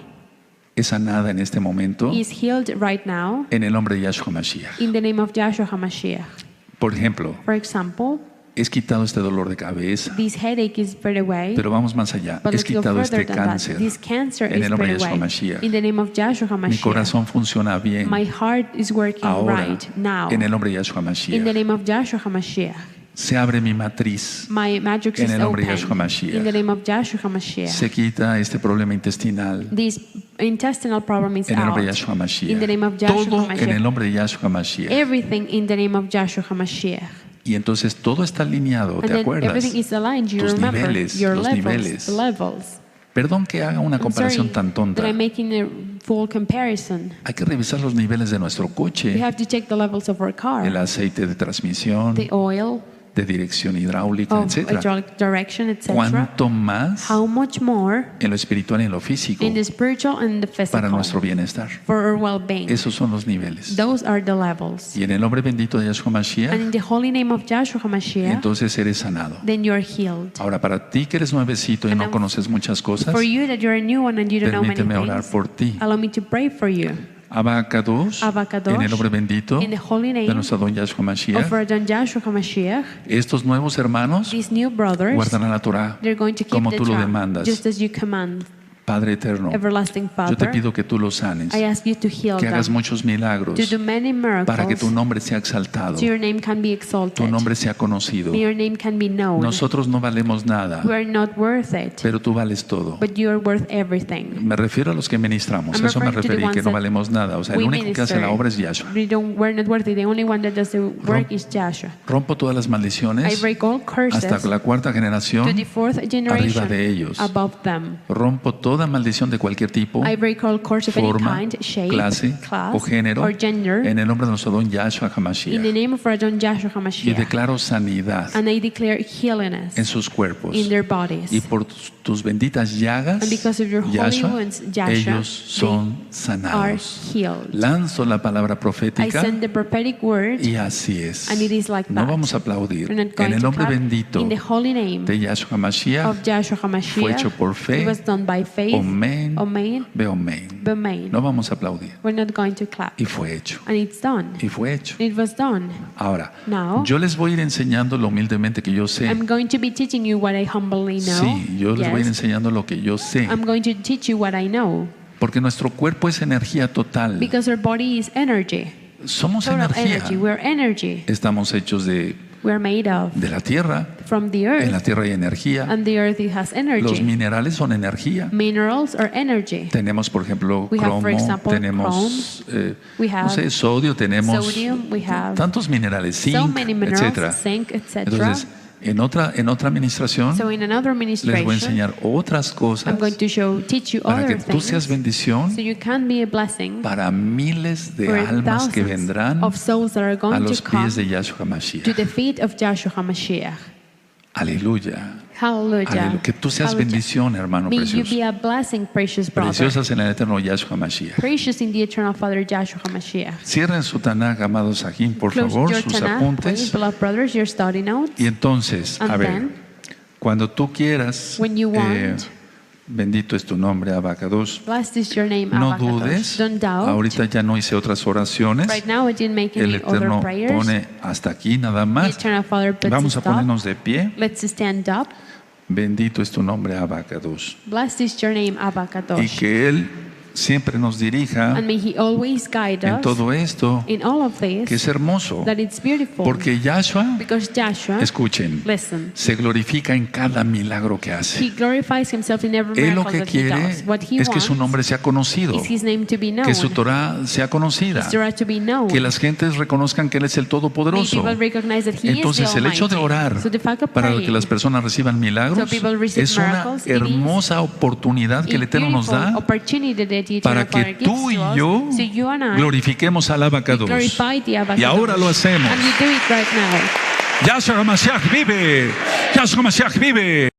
es sanada en este momento is healed right now en el nombre de Yahshua Mashiach. in the name of Joshua HaMashiach. Por ejemplo, For example, es quitado este dolor de cabeza, this headache is spread away. pero vamos más allá. But Es let's go quitado further este than that. cáncer This cancer en is el nombre de spread Yahshua away. Mashiach. In the name of Joshua Mi HaMashiach. corazón funciona bien My heart is working ahora right now. en el nombre de Yahshua In the Mashiach. name of Joshua HaMashiach. Se abre mi matriz. My matrix En is el nombre de open. Yahshua Mashiach. In the name of Joshua HaMashiach. Se quita este problema intestinal This intestinal problem is en el nombre de out. Yahshua In the Mashiach. name of Joshua Todo en HaMashiach. el nombre de Yahshua Mashiach. Everything in the name of Joshua HaMashiach. Y entonces todo está alineado, And ¿te then acuerdas? everything is aligned. You Tus remember niveles, your los levels. niveles. The levels. Perdón que haga una I'm comparación sorry tan tonta. that I'm making a full comparison. Hay que revisar los niveles de nuestro We coche, have to check the levels of our car, el aceite de transmisión, the oil, de dirección hidráulica, of etcétera. hydraulic direction, etc. ¿Cuánto más How much more en lo espiritual y en lo físico in the spiritual and the para physical nuestro bienestar? for our well-being? Esos son los niveles. Those are the levels. Y en el nombre bendito de Yahshua And Mashiach, in the holy name of Joshua HaMashiach, entonces eres sanado. then you are healed. Ahora, para ti que eres nuevecito y And no I'm- conoces muchas cosas, For you that you're a new one and you don't know many permíteme orar things, por ti. allow me to pray for you. Abacados, Abacados, en el nombre bendito in the holy de name nuestro don Yahshua of Mashiach, our Don Joshua HaMashiach, estos nuevos hermanos these new brothers, guardarán la Torah they're going to keep como the tú lo Torah, demandas. just as you command. Padre eterno, Everlasting yo te Father, pido que tú los sanes, I ask you to heal que hagas them, muchos milagros to do many para que miracles, tu nombre sea exaltado, so your name can be tu exalted, nombre sea conocido. may your name can be known. Nosotros no valemos nada, We are not worth it, pero tú vales todo. but you are worth everything. Me refiero a los que ministramos, I'm eso me referring to the referí, que ones no that valemos nada. O sea, el we único que hace la minister. obra es Yahshua. We're not worthy. The only one that does the work is Joshua. Rompo todas las I maldiciones break all curses hasta la cuarta to generación the fourth arriba generation de ellos. above them. Rompo toda maldición de cualquier tipo, I break all curse of any forma, kind, shape, clase class, o género or gender en el nombre de nuestro don Yahshua in the HaMashiach. name of our Don Joshua Y HaMashiach. declaro sanidad And I declare healiness en sus cuerpos. in their bodies. Y por tus benditas llagas, And because of your holy Yahshua, wounds, Joshua, ellos son are sanados. healed. Lanzo la palabra I profética send the prophetic word, y así es. and it is like No that. vamos a aplaudir. We're not going En el to nombre clap. bendito In the holy name de Yahshua of Mashiach, Joshua fue HaMashiach, hecho por fe. it was done by faith. Omen, Amen. ve omen. Amen. No vamos a aplaudir. We're not going to clap. Y fue hecho. And it's done. Y fue hecho. It was done. Ahora, Now, yo les voy a ir enseñando lo humildemente que yo sé. I'm going to be teaching you what I humbly know. Sí, yo les voy a ir Yes. enseñando lo que yo sé. I'm going to teach you what I know. Porque nuestro cuerpo es energía total. Because our body is energy. Somos Total energía. energy. We're energy. Estamos hechos de We're made of la tierra. from the En la earth. tierra hay energía. And the earth it has Los energy. minerales son energía. Minerals are energy. Tenemos, por ejemplo, We have, cromo, for example, tenemos We no have sé, sodio, tenemos sodium, we have tantos minerales, so zinc, many minerals, etcétera. zinc, etc. Entonces, en otra administración So in another les voy a administration, enseñar otras cosas I'm going to teach you para que other tú seas things bendición so you can be a blessing para miles de for almas que thousands vendrán of souls that are a going los to come pies de Yahshua to Mashiach. the feet of Joshua HaMashiach. Aleluya. Hallelujah. Aleluya. Que tú seas Hallelujah. bendición, hermano May you precioso. be a blessing, precious brother. Preciosas en el eterno Yahshua Mashiach. Precious in the eternal Father Joshua HaMashiach. Cierren su Tanakh, amados Sahim, por Close favor, your sus Tanakh, please, apuntes. beloved brothers, your study notes. Y entonces, And a ver, then, cuando tú quieras, when you want, bendito es tu nombre, Abacados, blessed is your name, no Abacados. dudes. Don't doubt. Ahorita ya no hice otras oraciones. Right now, I didn't make El any Eterno other prayers. pone hasta aquí nada The más. eternal Father puts Vamos a a stop. ponernos de pie. Let's stand up. Bendito es tu nombre, Abacados. Blessed is your name, Y Abacados. que Él siempre nos dirija And may He always guide en us todo esto, in all of que this, es hermoso. that it's beautiful. Porque Yahshua, Because Joshua, escuchen, listen, se glorifica en cada milagro que He hace. glorifies Himself in every Él lo miracle que that He quiere does. What He es que su wants nombre sea conocido, is His name to be known, que su Torah sea conocida, His Torah to be known. que las gentes reconozcan que Él es el May Todopoderoso. people recognize that He Entonces, is the el hecho de Almighty. orar So the fact of para que praying las personas reciban milagros so people receive es una miracles, it is hermosa oportunidad que el Eterno nos da opportunity that the para eternal Father que gives tú y to us, yo so you and I glorifiquemos al Abacados. glorify the Abacados. Y ahora lo hacemos. And we do it right now. Yahshua HaMashiach vive. Yahshua HaMashiach vive.